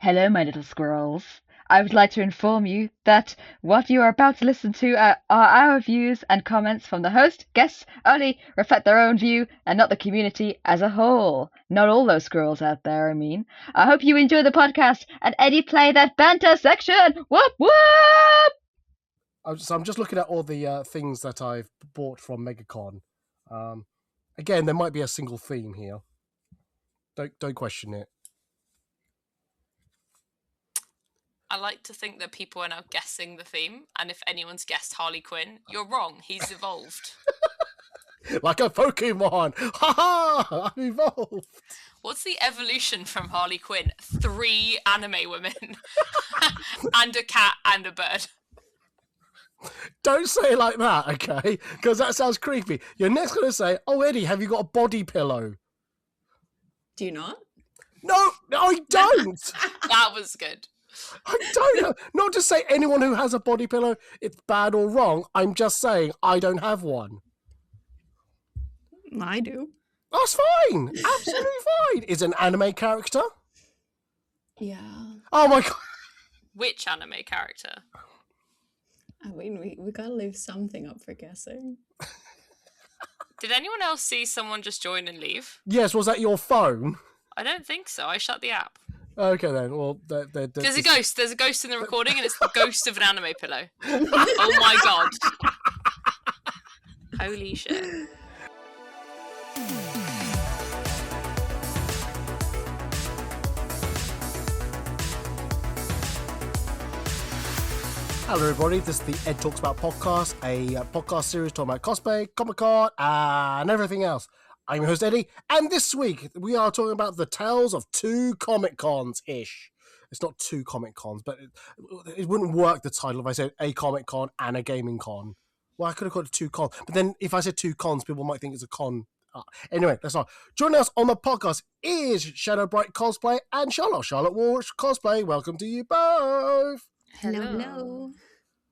Hello, my little squirrels. I would like to inform you that what you are about to listen to are our views and comments from the host. Guests only reflect their own view and not the community as a whole. Not all those squirrels out there, I mean. I hope you enjoy the podcast and Eddie play that banter section. Whoop whoop! I'm just looking at all the things that I've bought from MegaCon. Again, there might be a single theme here. Don't question it. I like to think that people are now guessing the theme, and if anyone's guessed Harley Quinn, you're wrong. He's evolved. Like a Pokemon! Ha ha! I'm evolved! What's the evolution from Harley Quinn? 3 anime women. And a cat and a bird. Don't say it like that, okay? Because that sounds creepy. You're next going to say, oh, Eddie, have you got a body pillow? Do you not? No, I don't! That was good. I don't. Not to say anyone who has a body pillow, it's bad or wrong. I'm just saying I don't have one. I do. That's fine. Absolutely fine. Is it an anime character? Yeah. Oh my god. Which anime character? I mean, we gotta leave something up for guessing. Did anyone else see someone just join and leave? Yes, was that your phone? I don't think so. I shut the app. Okay then. Well, There's a ghost. There's a ghost in the recording, and it's the ghost of an anime pillow. Oh my god. Holy shit. Hello everybody, this is the Ed Talks About podcast, a podcast series talking about cosplay, Comic-Con, and everything else. I'm your host Eddie, and this week we are talking about the tales of 2 Comic-Cons-ish. It's not 2 Comic-Cons, but it wouldn't work, the title, if I said a Comic-Con and a Gaming Con. Well, I could have called it 2 cons, but then if I said 2 cons, people might think it's a con. Anyway, that's not. Joining us on the podcast is Shadow Bright Cosplay and Charlotte Walsh Cosplay. Welcome to you both. Hello.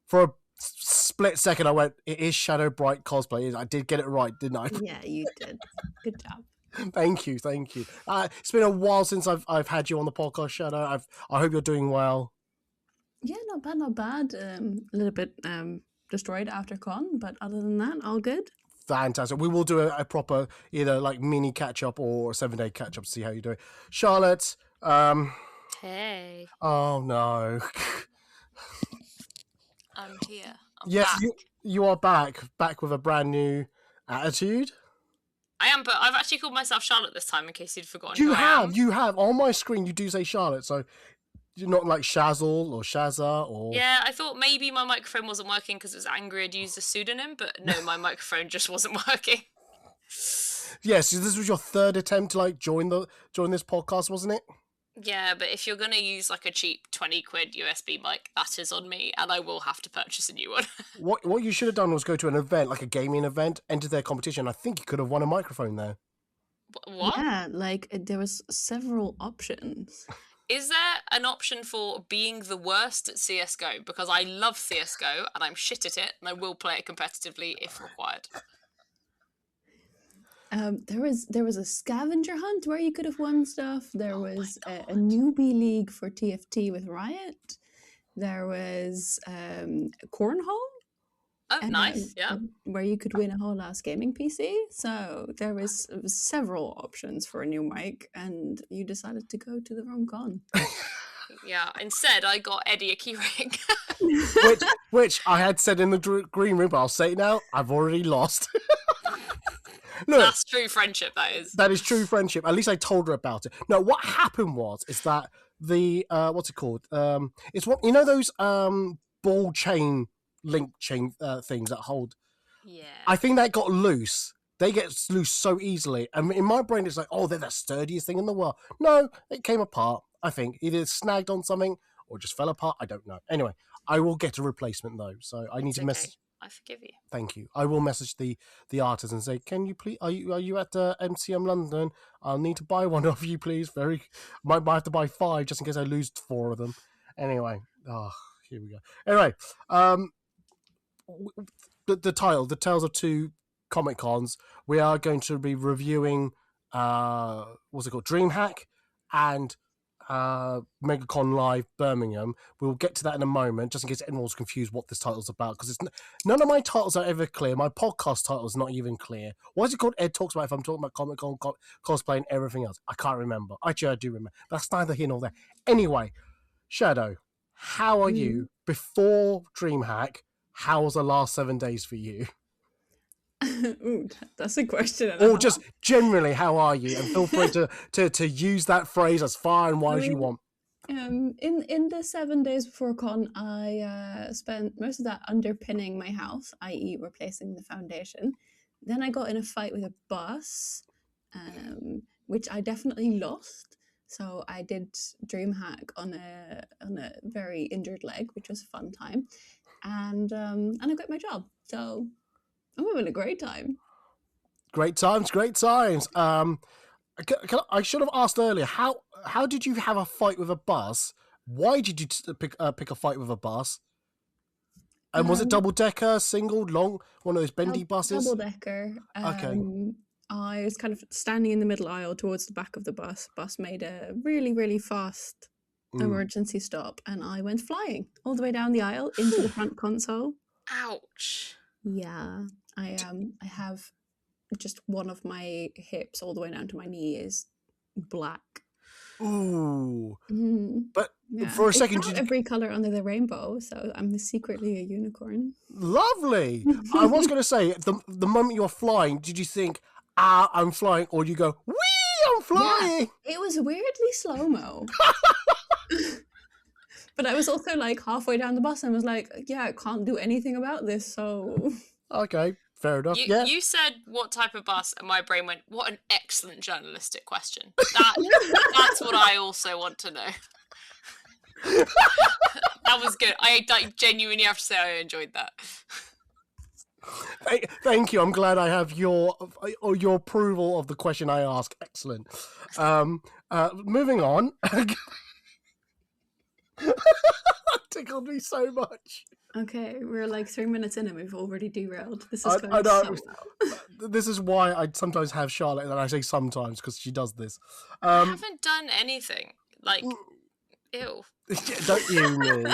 For a split second, I went, it is Shadow Bright Cosplay. I did get it right, didn't I? Yeah, you did. Good job. Thank you. It's been a while since I've had you on the podcast, Shadow. I hope you're doing well. Yeah, not bad. A little bit destroyed after con, but other than that, all good. Fantastic. We will do a proper either like mini catch-up or a 7-day catch-up to see how you're doing. Charlotte, Hey. oh no. I'm here. Yes, back. you are back with a brand new attitude. I am, but I've actually called myself Charlotte this time in case you'd forgotten. You have. On my screen, you do say Charlotte, so you're not like Shazzle or Shazza or... Yeah, I thought maybe my microphone wasn't working because it was angry I'd used a pseudonym, but no, my microphone just wasn't working. Yes, this was your 3rd attempt to like join this podcast, wasn't it? Yeah, but if you're going to use like a cheap 20 quid USB mic, that is on me, and I will have to purchase a new one. What you should have done was go to an event, like a gaming event, enter their competition. I think you could have won a microphone there. What? Yeah, like there was several options. Is there an option for being the worst at CSGO? Because I love CSGO, and I'm shit at it, and I will play it competitively if required. There was a scavenger hunt where you could have won stuff. There was a newbie league for TFT with Riot. There was cornhole. Oh, nice, yeah. Where you could win a whole ass gaming PC. So there was several options for a new mic, and you decided to go to the wrong con. Yeah, instead I got Eddie a keyring. which I had said in the green room, but I'll say it now, I've already lost. Look, that's true friendship, that is. That is true friendship. At least I told her about it. No, what happened is that the what's it called? It's what, you know, those ball chain link chain things that hold. Yeah. I think that got loose. They get loose so easily, and in my brain it's like, oh, they're the sturdiest thing in the world. No, it came apart. I think either snagged on something or just fell apart. I don't know. Anyway, I will get a replacement though, so I need to message. I forgive you. Thank you. I will message the artist and say, can you please, are you at MCM London? I'll need to buy one of you, please. Might have to buy 5 just in case I lose 4 of them. Anyway, here we go. Anyway, the title, the Tales of 2 Comic Cons. We are going to be reviewing, what's it called, Dreamhack and MegaConLive Birmingham. We'll get to that in a moment, just in case anyone's confused what this title's about, because none of my titles are ever clear. My podcast title is not even clear. Why is it called Ed Talks About if I'm talking about Comic-Con, cosplay, and everything else? I can't remember. Actually, I do remember. But that's neither here nor there. Anyway, Shadow, how are you before Dreamhack? How was the last 7 days for you? Ooh, that's a question. Or just generally, how are you? And feel free to use that phrase as far and wide as you want. In the 7 days before con, I spent most of that underpinning my house, i.e. replacing the foundation. Then I got in a fight with a bus, which I definitely lost. So I did Dreamhack on a very injured leg, which was a fun time. And I quit my job. So I'm having a great time. Great times. I should have asked earlier, how did you have a fight with a bus? Why did you pick a fight with a bus? And was it double-decker, single, long, one of those bendy buses? Double-decker. Okay. I was kind of standing in the middle aisle towards the back of the bus. Bus made a really, really fast emergency stop, and I went flying all the way down the aisle into the front console. Ouch. Yeah. I have just one of my hips all the way down to my knee is black. Ooh. But Yeah. for a second, it's not every color under the rainbow, so I'm secretly a unicorn. Lovely. I was going to say, the moment you're flying, did you think, I'm flying, or you go, wee, I'm flying? Yeah, it was weirdly slow-mo. But I was also like halfway down the bus and was like, yeah, I can't do anything about this, so... Okay, fair enough. You said what type of bus, and my brain went, what an excellent journalistic question. That's what I also want to know. That was good. I genuinely have to say I enjoyed that. Thank you. I'm glad I have your approval of the question I asked. Excellent. Moving on. Tickled me so much. Okay, we're like 3 minutes in and we've already derailed. This is going I know. so well. This is why I sometimes have Charlotte, and I say sometimes because she does this. I haven't done anything. Like, ew. Don't ew me.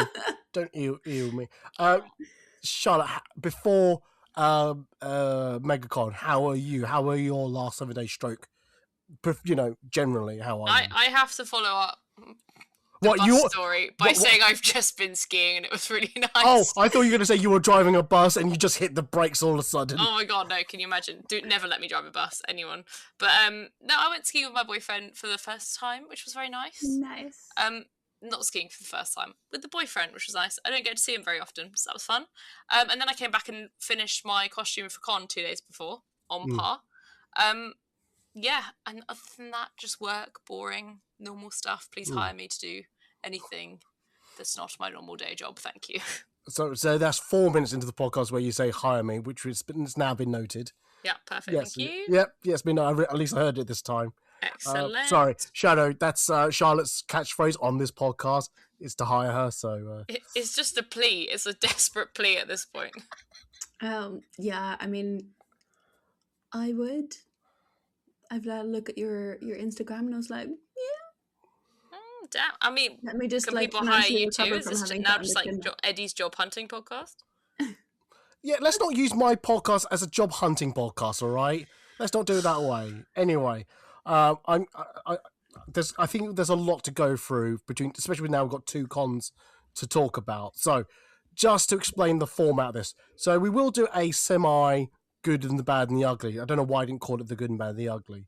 Don't ew me. Charlotte, before MegaCon, how are you? How are your last 7 day stroke? Generally, how are you? I have to follow up What bus story by saying I've just been skiing and it was really nice. Oh, I thought you were going to say you were driving a bus and you just hit the brakes all of a sudden. Oh my god, no, can you imagine? Never let me drive a bus, anyone. But no, I went skiing with my boyfriend for the first time, which was very nice. Nice. Not skiing for the first time, with the boyfriend, which was nice. I don't get to see him very often, so that was fun. And then I came back and finished my costume for con 2 days before, on par. Yeah, and other than that, just work, boring, normal stuff. Please hire me to do anything that's not my normal day job. Thank you. So that's 4 minutes into the podcast where you say hire me, which it's now been noted. Yeah, perfect. Yes, thank you. Yep, yes, at least I heard it this time. Excellent. Sorry, Shadow. That's Charlotte's catchphrase on this podcast is to hire her. So it's just a plea. It's a desperate plea at this point. Yeah, I mean, I would. I've had a look at your Instagram and I was like, yeah. Damn. I mean, let me just can like people hire you recover too? Is from this having now to just like underpin that. Eddie's job hunting podcast? yeah, let's not use my podcast as a job hunting podcast. All right, let's not do it that way. Anyway, I think there's a lot to go through between, especially now we've got 2 cons to talk about. So, just to explain the format of this, so we will do a semi good and the bad and the ugly. I don't know why I didn't call it the good and bad and the ugly.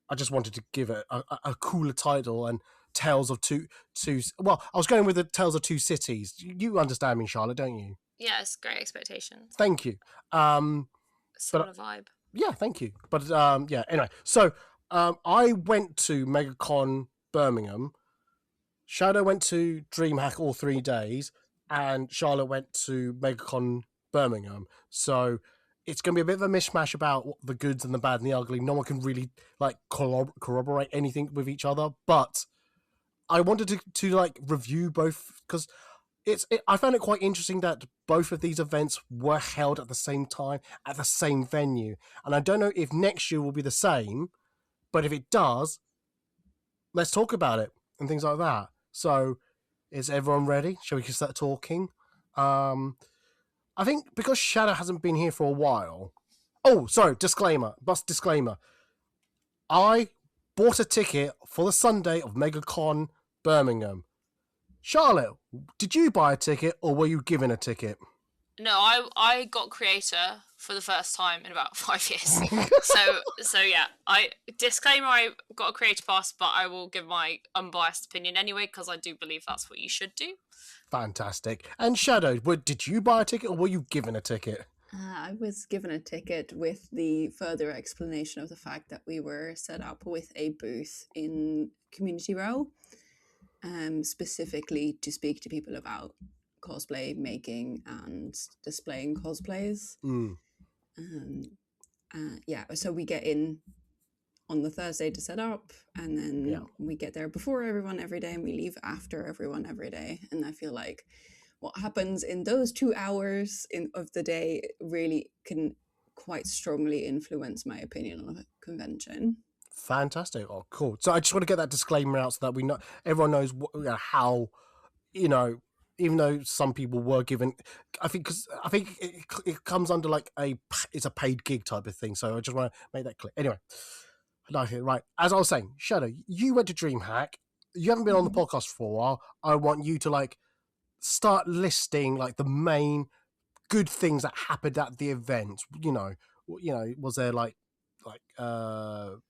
I just wanted to give it a cooler title and Tales of two. Well, I was going with the Tales of Two Cities. You understand me, Charlotte, don't you? Yes, great expectations. Thank you. Similar vibe. Yeah, thank you. But yeah, anyway. So I went to MegaCon Birmingham. Shadow went to Dreamhack all 3 days, and Charlotte went to MegaCon Birmingham. So it's going to be a bit of a mishmash about the goods and the bad and the ugly. No one can really like corroborate anything with each other. But I wanted to like review both because I found it quite interesting that both of these events were held at the same time at the same venue. And I don't know if next year will be the same, but if it does, let's talk about it. and things like that. So, is everyone ready? Shall we start talking? I think because Shadow hasn't been here for a while. Oh, sorry, disclaimer. I bought a ticket for the Sunday of MegaCon Birmingham. Charlotte, did you buy a ticket or were you given a ticket? No, I got creator for the first time in about 5 years. so yeah, I got a creator pass, but I will give my unbiased opinion anyway because I do believe that's what you should do. Fantastic. And Shadow, did you buy a ticket or were you given a ticket? I was given a ticket with the further explanation of the fact that we were set up with a booth in Community Row, specifically to speak to people about cosplay making and displaying cosplays. So we get in on the Thursday to set up, and then we get there before everyone every day, and we leave after everyone every day. And I feel like what happens in those 2 hours of the day really can quite strongly influence my opinion on a convention. Fantastic. Oh, cool. So I just want to get that disclaimer out so that we know, everyone knows how, even though some people were given, I think it comes under like it's a paid gig type of thing. So I just want to make that clear. Anyway, right. As I was saying, Shadow, you went to Dreamhack. You haven't been on the podcast for a while. I want you to start listing the main good things that happened at the event. Was there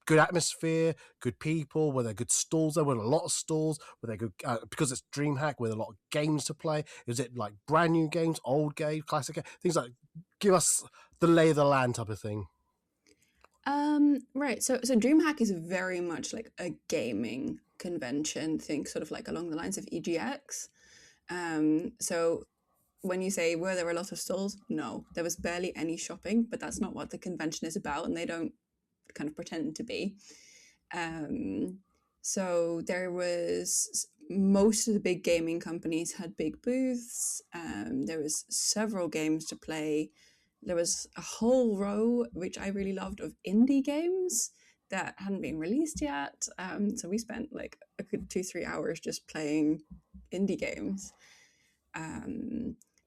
good atmosphere, good people? Were there good stalls? There were a lot of stalls. Were there good because it's Dreamhack? Were there a lot of games to play? Was it brand new games, old games, classic games, things give us the lay of the land type of thing. Right. So Dreamhack is very much like a gaming convention. Think sort of along the lines of EGX. So when you say were there a lot of stalls, no, there was barely any shopping, but that's not what the convention is about, and they don't kind of pretend to be. So there was most of the big gaming companies had big booths. There was several games to play. There was a whole row, which I really loved, of indie games that hadn't been released yet. So we spent a good 2-3 hours just playing indie games.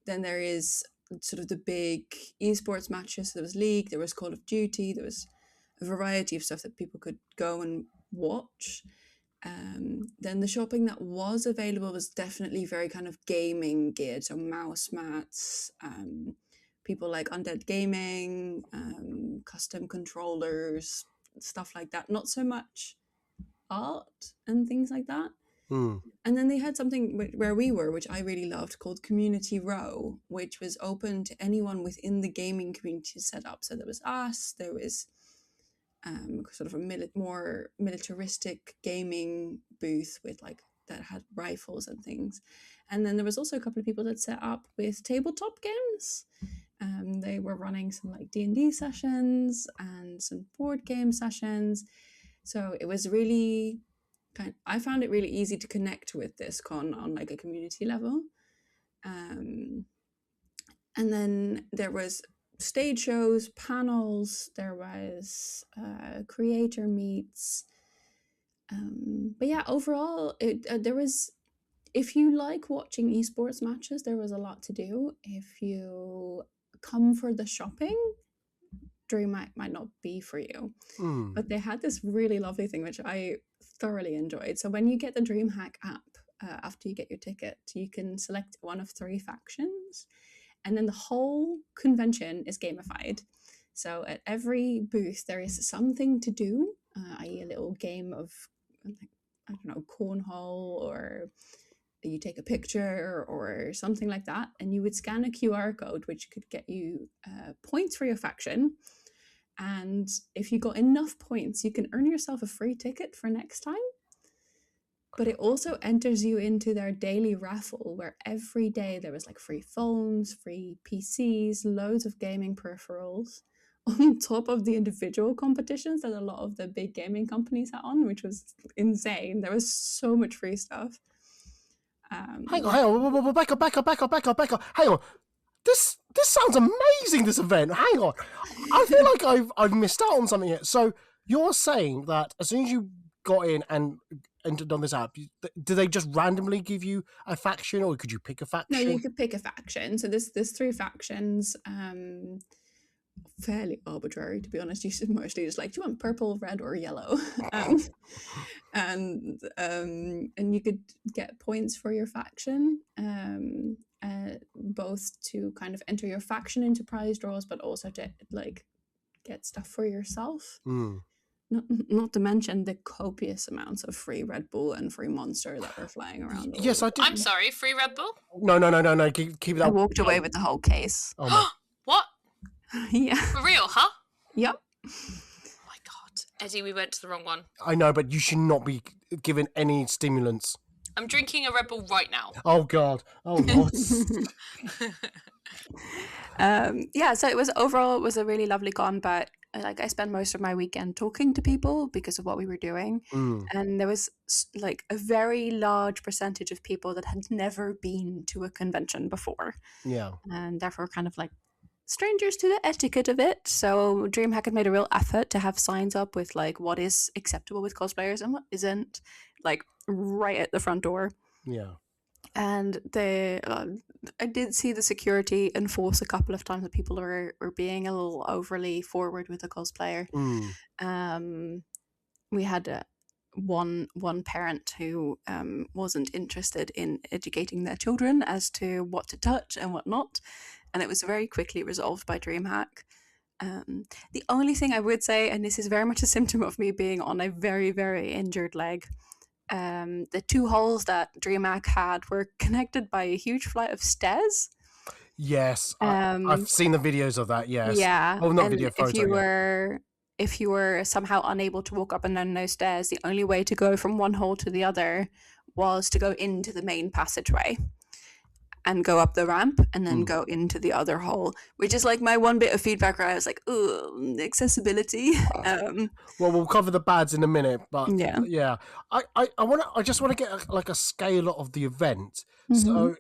Then there is sort of the big esports matches. There was League, there was Call of Duty, there was a variety of stuff that people could go and watch. Then the shopping that was available was definitely very kind of gaming geared, so mouse mats, people like Undead Gaming, custom controllers, stuff like that. Not so much art and things like that. And then they had something where we were, which I really loved, called Community Row, which was open to anyone within the gaming community setup. So there was us, there was sort of a more militaristic gaming booth with that had rifles and things. And then there was also a couple of people that set up with tabletop games. They were running some D&D sessions and some board game sessions. So it was really I found it really easy to connect with this con on a community level. And then there was stage shows, panels, there was creator meets. But yeah, overall, there was, if you like watching esports matches, there was a lot to do. If you come for the shopping, Dreamhack might not be for you. But they had this really lovely thing, which I thoroughly enjoyed. So when you get the Dreamhack app, after you get your ticket, you can select one of 3 factions, and then the whole convention is gamified. So at every booth, there is something to do, i.e. a little game of, I don't know, cornhole, or you take a picture or something like that, and you would scan a QR code, which could get you points for your faction. And if you got enough points, you can earn yourself a free ticket for next time. But it also enters you into their daily raffle, where every day there was free phones, free PCs, loads of gaming peripherals, on top of the individual competitions that a lot of the big gaming companies had on, which was insane. There was so much free stuff. Hang on, back up. Hang on. This sounds amazing, this event. Hang on. I feel like I've missed out on something here. So you're saying that as soon as you got in and entered on this app, do they just randomly give you a faction, or could you pick a faction? No, you could pick a faction. So there's 3 factions. Fairly arbitrary, to be honest. You should mostly just like, do you want purple, red, or yellow? And you could get points for your faction, both to kind of enter your faction into prize draws, but also to like get stuff for yourself. Not to mention the copious amounts of free Red Bull and free Monster that are flying around. Yes, I did. I'm sorry, free Red Bull? No. Keep that. I walked away with the whole case. Oh my. What? Yeah. For real, huh? Yep. Oh my god. Eddie, we went to the wrong one. I know, but you should not be given any stimulants. I'm drinking a Red Bull right now. Oh god. Oh Lord. Yeah, so it was a really lovely con, but like I spent most of my weekend talking to people because of what we were doing, and there was like a very large percentage of people that had never been to a convention before, and therefore kind of like strangers to the etiquette of it. So Dreamhack had made a real effort to have signs up with like what is acceptable with cosplayers and what isn't, like right at the front door. And I did see the security enforce a couple of times that people were being a little overly forward with the cosplayer. We had one parent who wasn't interested in educating their children as to what to touch and what not, and it was very quickly resolved by Dreamhack. The only thing I would say, and this is very much a symptom of me being on a very, very injured leg, the 2 holes that Dreamhack had were connected by a huge flight of stairs. Yes, I've seen the videos of that. Yes. Yeah. Oh, not and video, photo. If you were somehow unable to walk up and down those stairs, the only way to go from one hole to the other was to go into the main passageway and go up the ramp and then go into the other hole, which is like my one bit of feedback where I was like, ooh, accessibility. Well, we'll cover the bads in a minute, but yeah. I just want to get like a scale of the event. So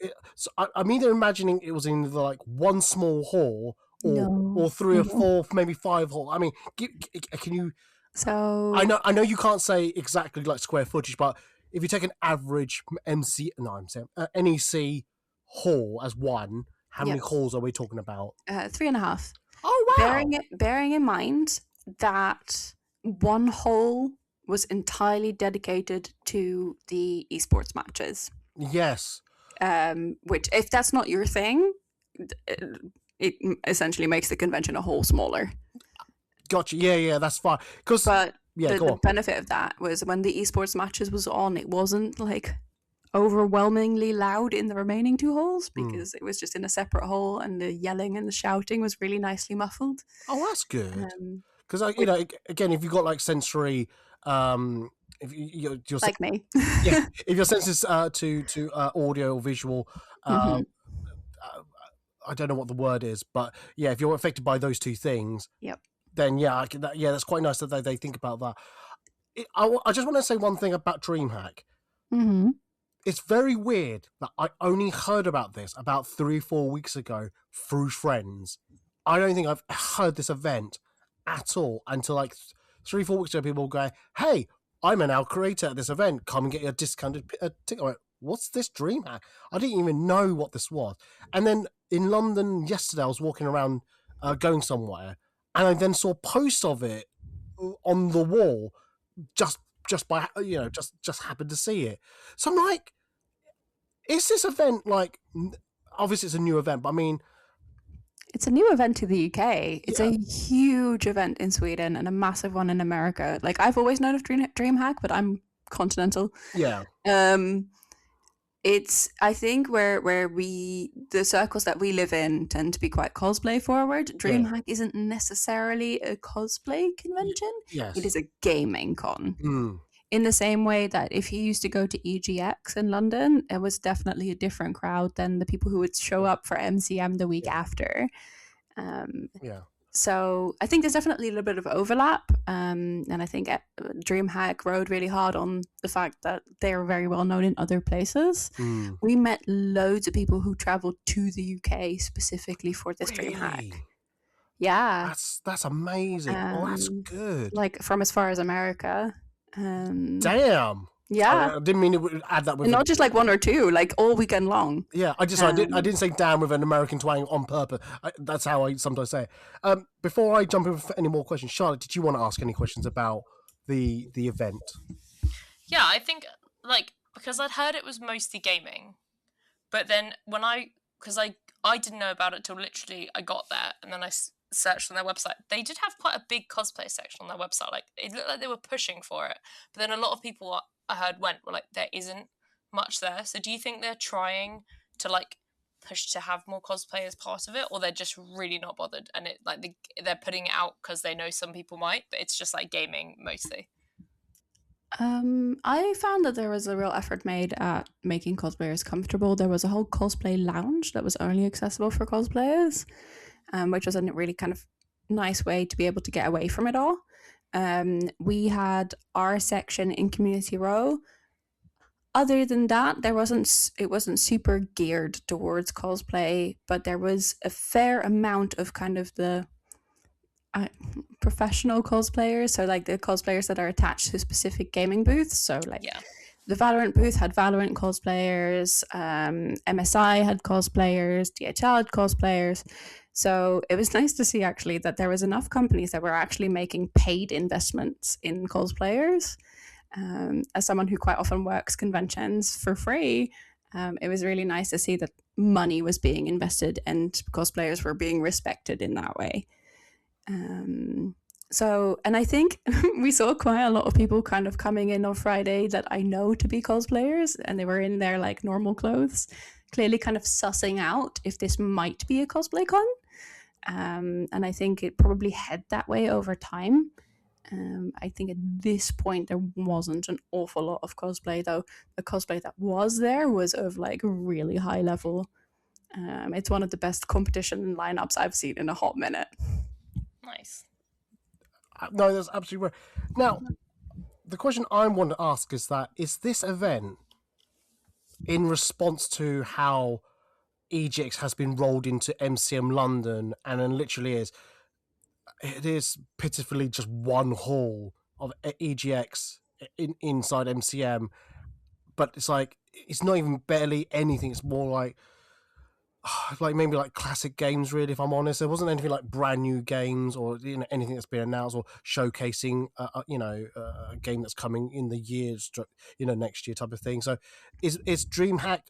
I'm either imagining it was in like one small hall or 3 or 4, maybe 5 halls. I mean, can you? So I know you can't say exactly like square footage, but if you take an average NEC hall as one, how many halls are we talking about? 3.5. Oh wow! Bearing in mind that one hall was entirely dedicated to the esports matches. Yes. Which, if that's not your thing, it essentially makes the convention a hall smaller. Gotcha. Yeah, that's fine. But the benefit of that was when the esports matches was on, it wasn't like overwhelmingly loud in the remaining 2 halls because it was just in a separate hall, and the yelling and the shouting was really nicely muffled. Oh, that's good. Because again, if you've got like sensory, if you're like me, if your senses to audio or visual, I don't know what the word is, but yeah, if you're affected by those 2 things, then that's quite nice that they think about that. I just want to say one thing about Dreamhack. It's very weird that I only heard about this about 3-4 weeks ago through friends. I don't think I've heard this event at all until like 3-4 weeks ago. People go, "Hey, I'm an now creator at this event. Come and get your discounted ticket." I went, "What's this Dreamhack?" I didn't even know what this was. And then in London yesterday, I was walking around going somewhere, and I then saw a post of it on the wall just by just happened to see it. So I'm like, is this event like, obviously it's a new event, but I mean, it's a new event to the UK. It's a huge event in Sweden and a massive one in America. Like, I've always known of Dreamhack, but I'm continental. It's, I think, where the circles that we live in tend to be quite cosplay forward. Dreamhack isn't necessarily a cosplay convention. It is a gaming con. In the same way that if you used to go to EGX in London, it was definitely a different crowd than the people who would show up for MCM the week after. So I think there's definitely a little bit of overlap. And I think Dreamhack rode really hard on the fact that they're very well known in other places. We met loads of people who traveled to the UK specifically for this Dreamhack. Yeah. That's amazing. That's good. Like from as far as America. Damn. Yeah. I didn't mean it would add that with And not just like one or two, like all weekend long. Yeah, I didn't say Dan with an American twang on purpose. That's how I sometimes say it. Before I jump in for any more questions, Charlotte, did you want to ask any questions about the event? Yeah, I think because I'd heard it was mostly gaming, but then because I didn't know about it till literally I got there, and then I searched on their website. They did have quite a big cosplay section on their website. Like it looked like they were pushing for it, but then a lot of people I heard were like, there isn't much there. So do you think they're trying to push to have more cosplay as part of it, or they're just really not bothered and it they're putting it out because they know some people might, but it's just like gaming mostly? I found that there was a real effort made at making cosplayers comfortable. There was a whole cosplay lounge that was only accessible for cosplayers, which was a really kind of nice way to be able to get away from it all. We had our section in Community Row. Other than that, it wasn't super geared towards cosplay, but there was a fair amount of kind of the professional cosplayers, so like the cosplayers that are attached to specific gaming booths. So the Valorant booth had Valorant cosplayers, MSI had cosplayers, DHL had cosplayers. So it was nice to see actually that there was enough companies that were actually making paid investments in cosplayers. As someone who quite often works conventions for free, it was really nice to see that money was being invested and cosplayers were being respected in that way. And I think we saw quite a lot of people kind of coming in on Friday that I know to be cosplayers, and they were in their like normal clothes, clearly kind of sussing out if this might be a cosplay con. And I think it probably head that way over time. I think at this point there wasn't an awful lot of cosplay, though. The cosplay that was there was of like really high level. It's one of the best competition lineups I've seen in a hot minute. Nice. No, that's absolutely right. Now, the question I want to ask is this event in response to how EGX has been rolled into MCM London, and then literally it is pitifully just one hall of EGX inside MCM, but it's like it's not even barely anything. It's more like maybe like classic games, really, if I'm honest. There wasn't anything like brand new games or anything that's been announced or showcasing a game that's coming in the years, next year type of thing. So is Dreamhack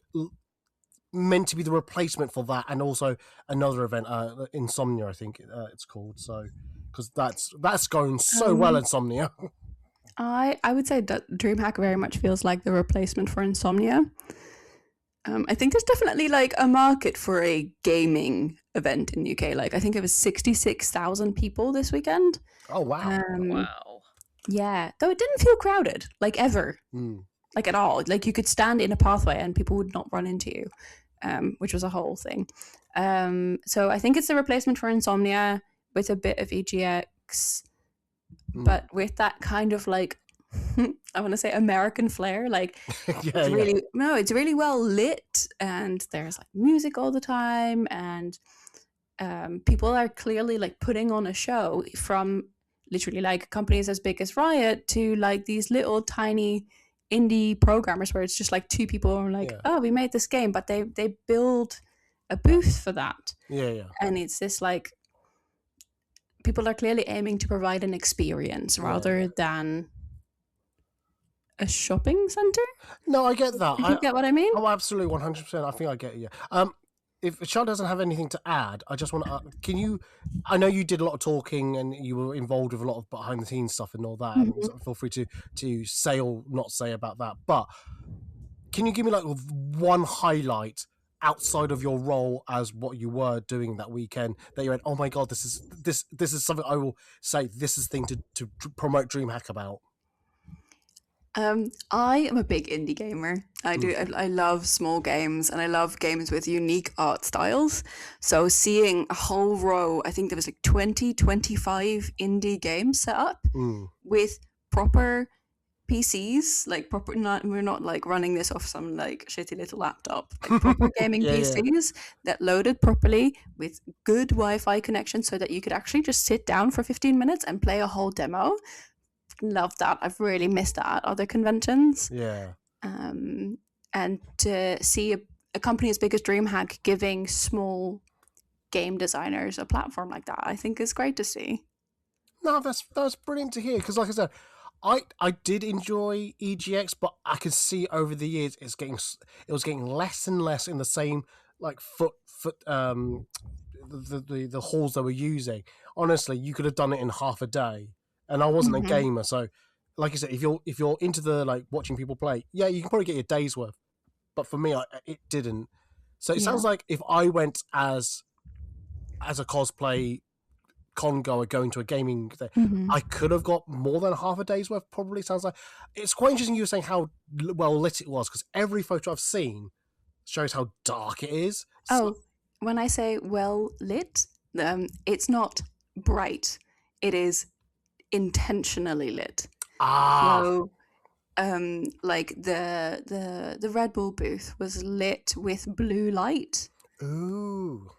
meant to be the replacement for that, and also another event, Insomnia, I think it's called, so because that's going so well, Insomnia. I would say that Dreamhack very much feels like the replacement for Insomnia. I think there's definitely like a market for a gaming event in the UK. Like I think it was 66,000 people this weekend. Oh wow! Wow. Yeah, though it didn't feel crowded, like ever, like at all. Like you could stand in a pathway and people would not run into you, which was a whole thing. So I think it's a replacement for Insomnia with a bit of EGX, but with that kind of like I want to say American flair. Like it's really well lit, and there's like music all the time, and people are clearly like putting on a show, from literally like companies as big as Riot to like these little tiny indie programmers where it's just like two people are like, oh, we made this game, but they build a booth for that. And it's this like people are clearly aiming to provide an experience rather than a shopping center. No, I get that. You get what I mean? Oh, absolutely, 100%. I think I get you. If Charlotte doesn't have anything to add, I just want to. Can you? I know you did a lot of talking and you were involved with a lot of behind the scenes stuff and all that. So feel free to say or not say about that. But can you give me like one highlight outside of your role as what you were doing that weekend that you went, oh my god, this is something I will say. This is the thing to promote Dreamhack about. I am a big indie gamer. I love small games, and I love games with unique art styles. So seeing a whole row, I think there was like 25 indie games set up with proper PCs, like proper. We're not like running this off some like shitty little laptop. Like proper gaming PCs that loaded properly with good Wi-Fi connection, so that you could actually just sit down for 15 minutes and play a whole demo. love that. I've really missed that at other conventions. Yeah. And to see a company as big as Dreamhack giving small game designers a platform like that, I think is great to see. No, that's brilliant to hear, because like I said, I did enjoy EGX, but I could see over the years it was getting less and less in the same like the halls they were using. Honestly, you could have done it in half a day, and I wasn't a gamer, so like I said, if you're into the like watching people play, yeah, you can probably get your day's worth. But for me, it didn't. So it sounds like if I went as a cosplay con goer going to a gaming thing, I could have got more than half a day's worth. Probably sounds like. It's quite interesting you were saying how well lit it was, because every photo I've seen shows how dark it is. Oh, when I say well lit, it's not bright. It is intentionally lit. So, like the Red Bull booth was lit with blue light. Ooh.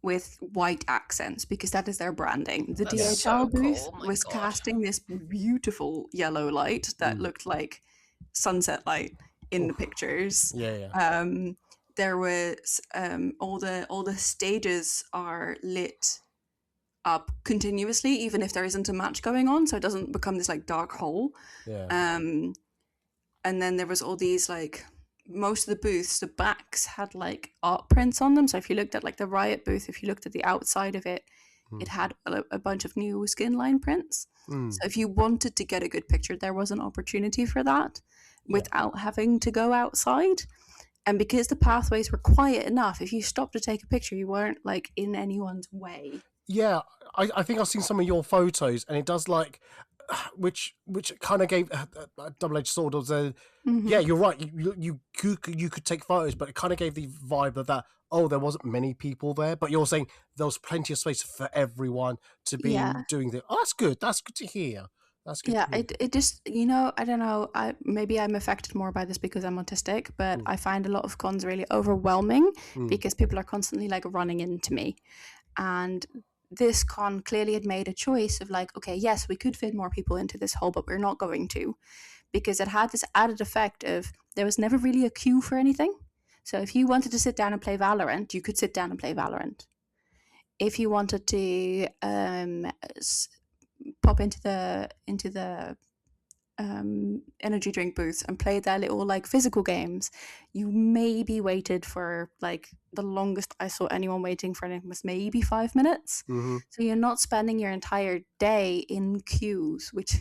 With white accents, because that is their branding. The That's DHL so booth cool. Oh my was God. casting this beautiful yellow light that looked like sunset light in the pictures. Yeah. There was all the stages are lit up continuously, even if there isn't a match going on, so it doesn't become this like dark hole. Yeah. And then there was all these like, most of the booths, the backs had like art prints on them. So if you looked at like the Riot booth, if you looked at the outside of it, it had a bunch of new skin line prints. So if you wanted to get a good picture, there was an opportunity for that without having to go outside. And because the pathways were quiet enough, if you stopped to take a picture, you weren't like in anyone's way. Yeah, I think I've seen some of your photos, and it does like, which kind of gave a double-edged sword. Yeah, you're right. You could take photos, but it kind of gave the vibe of that. Oh, there wasn't many people there, but you're saying there was plenty of space for everyone to be doing the. Oh, that's good. That's good to hear. That's good. Yeah, it just, I don't know. Maybe I'm affected more by this because I'm autistic, but I find a lot of cons really overwhelming because people are constantly like running into me, and this con clearly had made a choice of like, okay, yes, we could fit more people into this hole, but we're not going to, because it had this added effect of there was never really a queue for anything. So if you wanted to sit down and play Valorant, you could sit down and play Valorant. If you wanted to pop into the energy drink booth and play their little like physical games, you maybe waited for like, the longest I saw anyone waiting for anything was maybe 5 minutes. So you're not spending your entire day in queues, which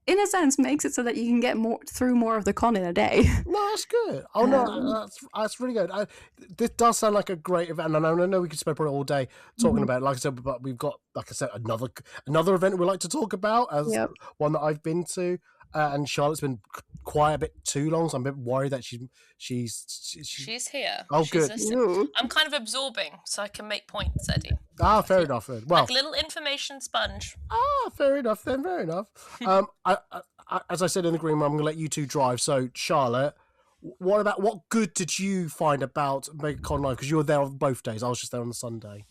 in a sense makes it so that you can get through more of the con in a day. No, that's good. Oh no, that's really good. This does sound like a great event, and I know we could spend probably all day talking about it. Like I said, but we've got, like I said, another event we like to talk about as one that I've been to. And Charlotte's been quiet a bit too long, so I'm a bit worried that she's here. Oh, she's good. Listening. I'm kind of absorbing, so I can make points, Eddie. Fair enough. Well, like a little information sponge. Fair enough. Then fair enough. I, as I said in the green room, I'm going to let you two drive. So, Charlotte, what good did you find about MegaConLive? Because you were there on both days. I was just there on the Sunday.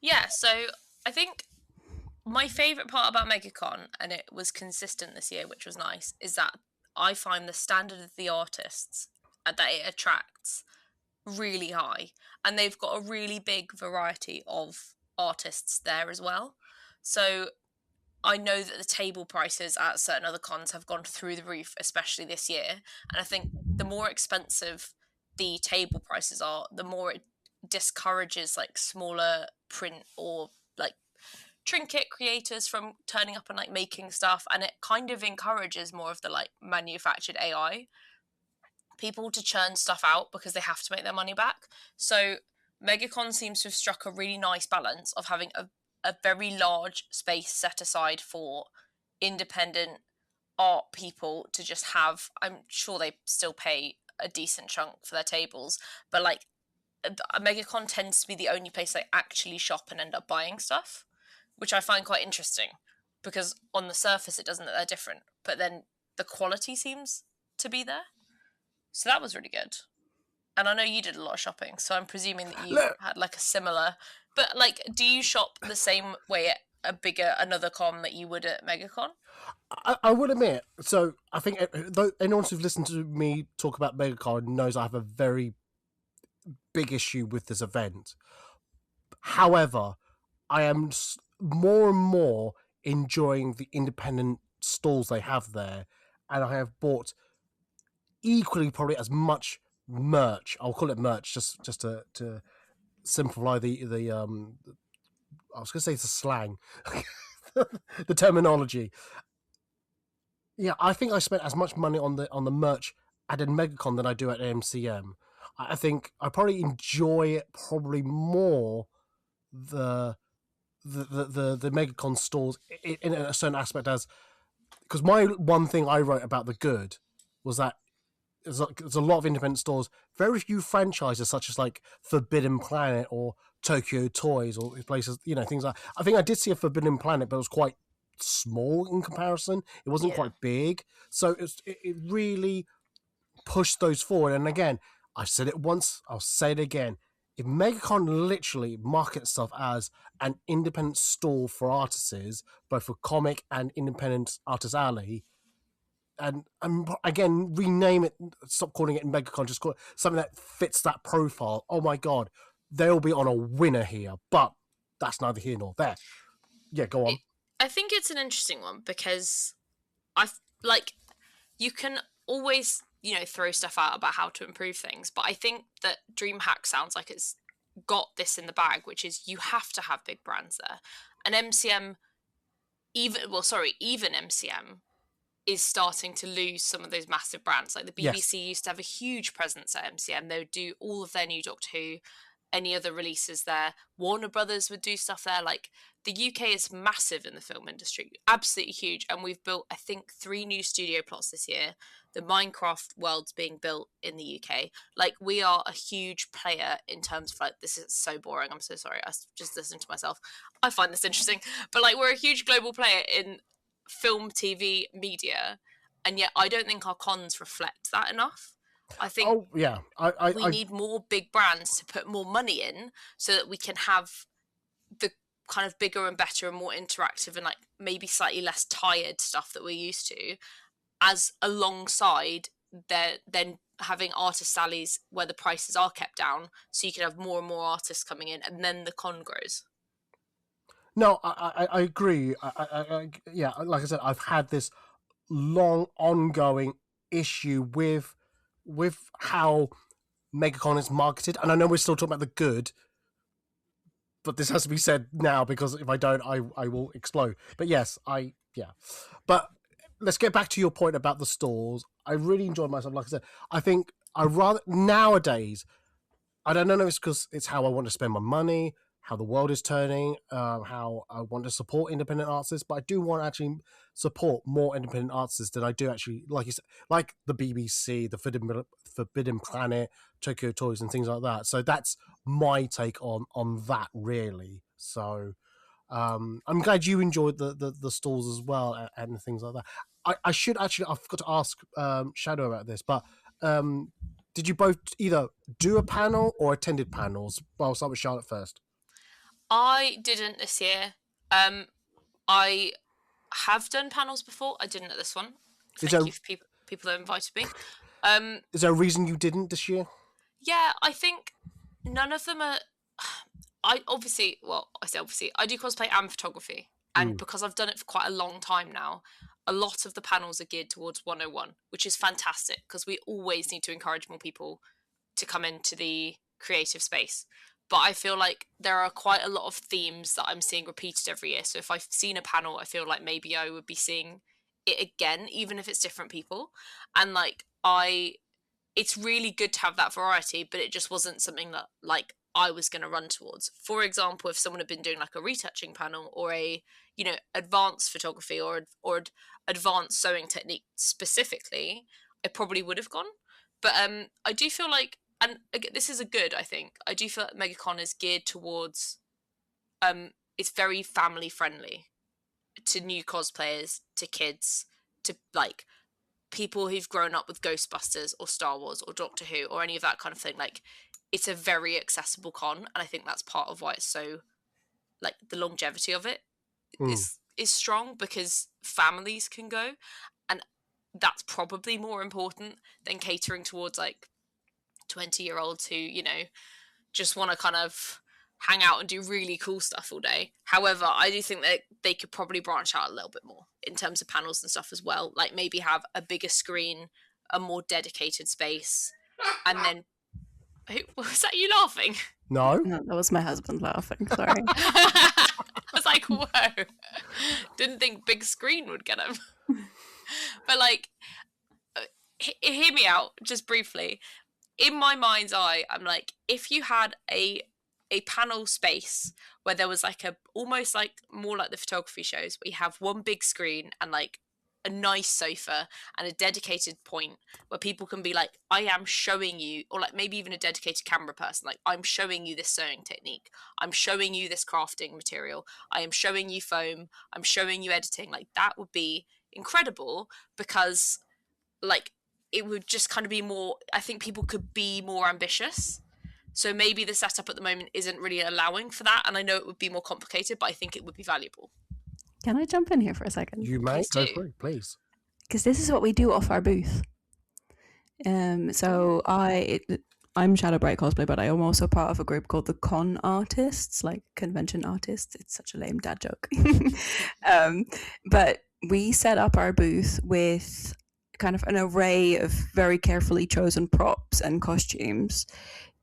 Yeah. So I think my favourite part about MegaCon, and it was consistent this year, which was nice, is that I find the standard of the artists that it attracts really high. And they've got a really big variety of artists there as well. So I know that the table prices at certain other cons have gone through the roof, especially this year. And I think the more expensive the table prices are, the more it discourages like smaller print or like trinket creators from turning up and like making stuff, and it kind of encourages more of the like manufactured AI people to churn stuff out because they have to make their money back. So MegaCon seems to have struck a really nice balance of having a very large space set aside for independent art people to just have. I'm sure they still pay a decent chunk for their tables, but like MegaCon tends to be the only place they actually shop and end up buying stuff, which I find quite interesting because on the surface it doesn't look that different, but then the quality seems to be there. So that was really good. And I know you did a lot of shopping, so I'm presuming that you had like a similar. But like, do you shop the same way another con that you would at MegaCon? I will admit, so I think though anyone who's listened to me talk about MegaCon knows I have a very big issue with this event. However, I am more and more enjoying the independent stalls they have there, and I have bought equally probably as much merch. I'll call it merch just to simplify the I was going to say the slang, the terminology. Yeah, I think I spent as much money on the merch at a MegaCon than I do at MCM. I think I probably enjoy it probably more the MegaCon stores in a certain aspect, as because my one thing I wrote about the good was that there's a lot of independent stores, very few franchises such as like Forbidden Planet or Tokyo Toys or places, things like. I think I did see a Forbidden Planet, but it was quite small in comparison. It wasn't quite big, so it really pushed those forward. And again, I've said it once, I'll say it again. If MegaCon literally markets itself as an independent stall for artists, both for comic and independent artist alley, and again, rename it, stop calling it MegaCon, just call it something that fits that profile. Oh my God, they'll be on a winner here, but that's neither here nor there. Yeah, go on. I think it's an interesting one because you can always, throw stuff out about how to improve things, but I think that Dreamhack sounds like it's got this in the bag, which is you have to have big brands there. And MCM, even MCM is starting to lose some of those massive brands. Like the BBC used to have a huge presence at MCM. They would do all of their new Doctor Who, any other releases there. Warner Brothers would do stuff there. Like, the UK is massive in the film industry, absolutely huge. And we've built, I think, 3 new studio plots this year. The Minecraft world's being built in the UK. Like, we are a huge player in terms of, like, this is so boring. I'm so sorry. I just listened to myself. I find this interesting. But, like, we're a huge global player in film, TV, media. And yet I don't think our cons reflect that enough. I think we need more big brands to put more money in so that we can have the kind of bigger and better and more interactive and like maybe slightly less tired stuff that we're used to, as alongside then having artist alleys where the prices are kept down so you can have more and more artists coming in, and then the con grows. No, I agree. Yeah, like I said, I've had this long ongoing issue with how MegaCon is marketed, and I know we're still talking about the good, but this has to be said now because if I don't, I will explode. But yes, But let's get back to your point about the stores. I really enjoyed myself. Like I said, I think I rather nowadays. I don't know if it's because it's how I want to spend my money, how the world is turning, how I want to support independent artists, but I do want to actually support more independent artists than I do actually, like you said, like the BBC, the Forbidden Planet, Tokyo Toys, and things like that. So that's my take on that, really. So I'm glad you enjoyed the stalls as well and things like that. I should actually, I forgot to ask Shadow about this, but did you both either do a panel or attended panels? Well, I'll start with Charlotte first. I didn't this year. I have done panels before. I didn't at this one. Thank you for people that invited me. Is there a reason you didn't this year? Yeah, I think none of them are. I say obviously, I do cosplay and photography, and because I've done it for quite a long time now, a lot of the panels are geared towards 101, which is fantastic because we always need to encourage more people to come into the creative space. But I feel like there are quite a lot of themes that I'm seeing repeated every year. So if I've seen a panel, I feel like maybe I would be seeing it again, even if it's different people. And it's really good to have that variety, but it just wasn't something that like I was going to run towards. For example, if someone had been doing like a retouching panel or a, advanced photography or advanced sewing technique specifically, I probably would have gone. But I do feel like, and again, this is a good, I think. I do feel like MegaCon is geared towards, it's very family friendly to new cosplayers, to kids, to like people who've grown up with Ghostbusters or Star Wars or Doctor Who or any of that kind of thing. Like, it's a very accessible con, and I think that's part of why it's so, like, the longevity of it is strong because families can go, and that's probably more important than catering towards like 20-year-olds who, you know, just want to kind of hang out and do really cool stuff all day. However, I do think that they could probably branch out a little bit more in terms of panels and stuff as well. Like maybe have a bigger screen, a more dedicated space, and then was that you laughing? No, that was my husband laughing. Sorry. I was like, whoa. Didn't think big screen would get him. But like, hear me out just briefly. In my mind's eye, I'm like, if you had a panel space where there was like a almost like more like the photography shows, where you have one big screen and like a nice sofa and a dedicated point where people can be like, I am showing you, or like maybe even a dedicated camera person, like I'm showing you this sewing technique, I'm showing you this crafting material, I am showing you foam, I'm showing you editing. Like that would be incredible, because like it would just kind of be more, I think people could be more ambitious. So maybe the setup at the moment isn't really allowing for that, and I know it would be more complicated, but I think it would be valuable. Can I jump in here for a second? you may Please go do. through, please. Because this is what we do off our booth. So I'm Shadow Bright Cosplay, but I am also part of a group called the Con Artists, like convention artists. It's such a lame dad joke. But we set up our booth with kind of an array of very carefully chosen props and costumes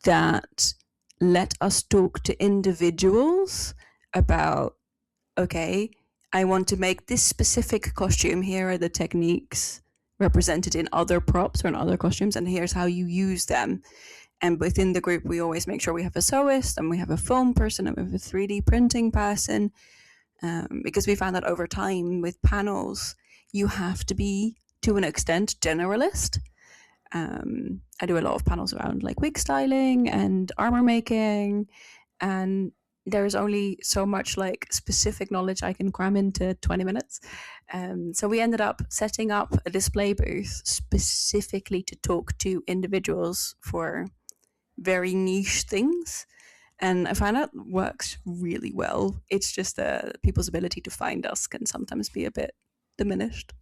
that let us talk to individuals about, okay, I want to make this specific costume. Here are the techniques represented in other props or in other costumes, and here's how you use them. And within the group, we always make sure we have a sewist, and we have a foam person, and we have a 3D printing person, because we found that over time with panels, you have to be, to an extent, generalist. I do a lot of panels around like wig styling and armor making, and there's only so much like specific knowledge I can cram into 20 minutes. So we ended up setting up a display booth specifically to talk to individuals for very niche things. And I find that works really well. It's just people's ability to find us can sometimes be a bit diminished.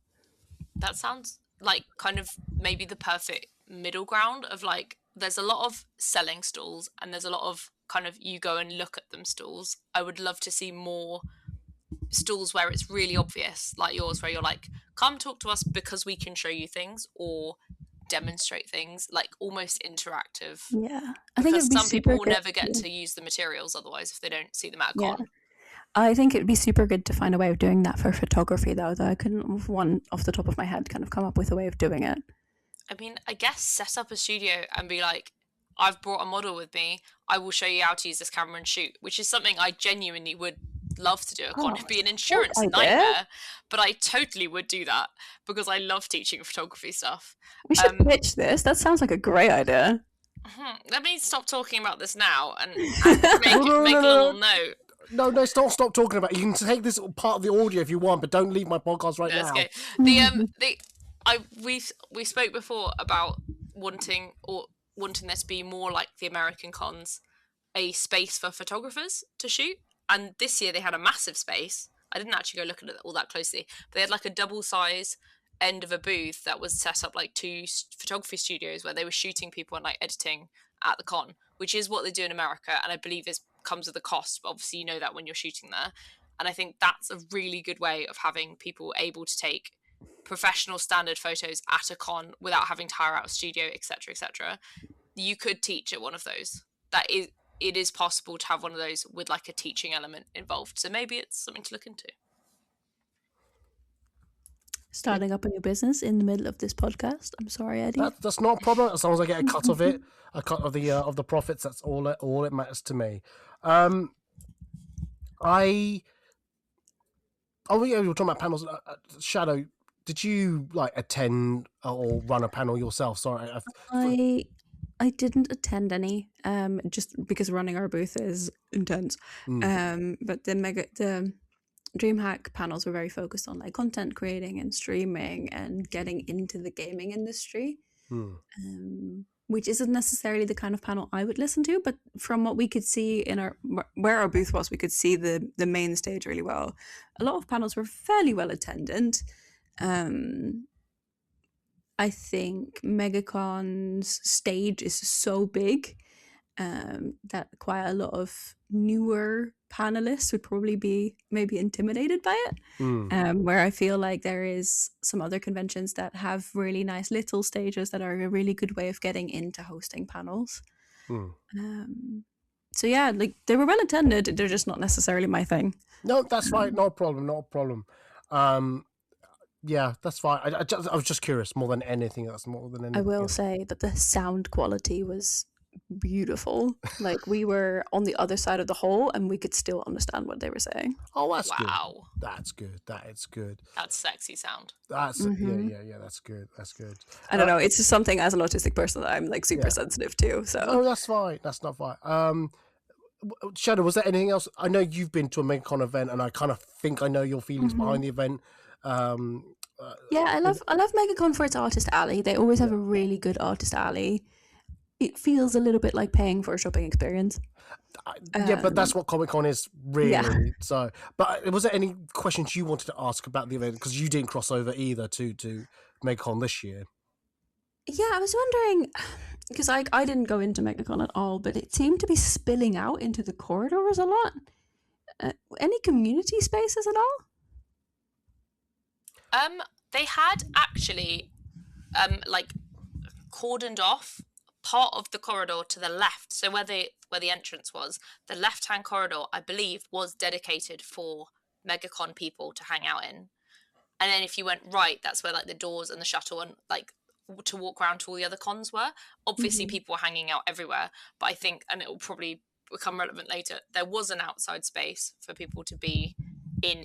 That sounds like kind of maybe the perfect middle ground of like, there's a lot of selling stalls and there's a lot of kind of you go and look at them stalls. I would love to see more stalls where it's really obvious, like yours, where you're like, come talk to us because we can show you things or demonstrate things, like almost interactive. Yeah, I think Because it'd be some people will super never good. get to use the materials otherwise if they don't see them at a Yeah. con. I think it'd be super good to find a way of doing that for photography, though I couldn't, with one off the top of my head, kind of come up with a way of doing it. I mean, I guess set up a studio and be like, I've brought a model with me, I will show you how to use this camera and shoot, which is something I genuinely would love to do at con. It'd be an insurance idea. nightmare, but I totally would do that because I love teaching photography stuff. We should pitch this. That sounds like a great idea. Let me stop talking about this now and make a little note. No, don't stop talking about it. You can take this part of the audio if you want, but don't leave my podcast right That's now. okay. We spoke before about wanting there to be more like the American cons, a space for photographers to shoot. And this year they had a massive space. I didn't actually go look at it all that closely, but they had like a double size end of a booth that was set up like 2 photography studios where they were shooting people and like editing at the con, which is what they do in America, and I believe this comes with a cost, but obviously you know that when you're shooting there. And I think that's a really good way of having people able to take professional standard photos at a con without having to hire out a studio, etc., etc. You could teach at one of those. It is possible to have one of those with like a teaching element involved, so maybe it's something to look into. Starting up a new business in the middle of this podcast. I'm sorry, Eddie. That's not a problem as long as I get a cut of it, a cut of the profits. That's all it matters to me. We were talking about panels. Shadow, did you like attend or run a panel yourself? Sorry, I didn't attend any, just because running our booth is intense. But the Dreamhack panels were very focused on like content creating and streaming and getting into the gaming industry, which isn't necessarily the kind of panel I would listen to, but from what we could see in where our booth was, we could see the main stage really well. A lot of panels were fairly well attended. I think MegaCon's stage is so big that quite a lot of newer panelists would probably be maybe intimidated by it. Where I feel like there is some other conventions that have really nice little stages that are a really good way of getting into hosting panels. So yeah, like they were well attended. They're just not necessarily my thing. No, that's fine. No problem. Not a problem. Yeah, that's fine. I was just curious more than anything else. I will say that the sound quality was beautiful. Like we were on the other side of the hall and we could still understand what they were saying. Oh, that's good. Wow. That's good. That is good. That's sexy sound. That's yeah. That's good. That's good. I don't know. It's just something as an autistic person that I'm like super sensitive to. So oh, that's fine. That's not fine. Shadow, was there anything else? I know you've been to a MegaCon event, and I kind of think I know your feelings behind the event. Yeah, I love MegaCon for its artist alley. They always have a really good artist alley. It feels a little bit like paying for a shopping experience. Yeah, but that's what Comic-Con is really. Yeah. So, but was there any questions you wanted to ask about the event? Because you didn't cross over either to MegaCon this year. Yeah, I was wondering, because I didn't go into MegaCon at all, but it seemed to be spilling out into the corridors a lot. Any community spaces at all? They had actually, like, cordoned off part of the corridor to the left. So where the entrance was, the left-hand corridor, I believe, was dedicated for MegaCon people to hang out in. And then if you went right, that's where like the doors and the shuttle and like to walk around to all the other cons were. Obviously, people were hanging out everywhere, but I think, and it will probably become relevant later, there was an outside space for people to be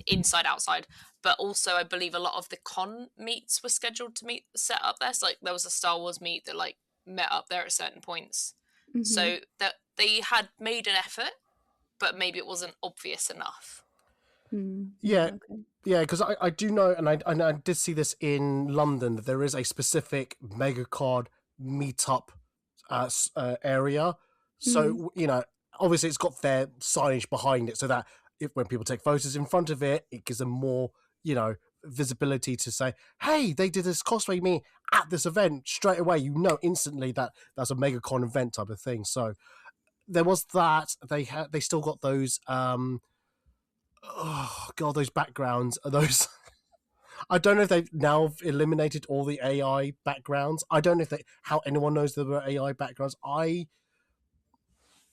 inside outside, but also I believe a lot of the con meets were scheduled to set up there. So like there was a Star Wars meet that like met up there at certain points, so that they had made an effort, but maybe it wasn't obvious enough. Yeah, because I do know, and I did see this in London, that there is a specific MegaCon meetup area. So you know, obviously it's got their signage behind it, so that when people take photos in front of it, it gives them more, you know, visibility to say, hey, they did this cosplay meet at this event straight away. You know instantly that that's a MegaCon event type of thing. So there was that. They still got those oh god, those backgrounds are those. I don't know if they've now eliminated all the AI backgrounds. I don't know if how anyone knows there were AI backgrounds. I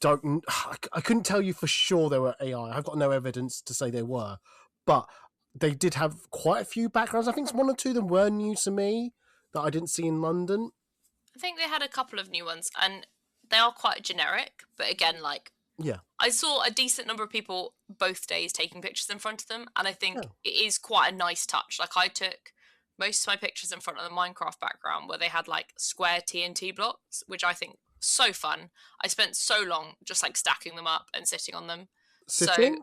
couldn't tell you for sure there were AI. I've got no evidence to say they were, but they did have quite a few backgrounds. I think one or two of them were new to me that I didn't see in London. I think they had a couple of new ones, and they are quite generic, but again, like, yeah, I saw a decent number of people both days taking pictures in front of them, and I think it is quite a nice touch. Like, I took most of my pictures in front of the Minecraft background where they had like square TNT blocks, which I think so fun. I spent so long just like stacking them up and sitting on them. Sitting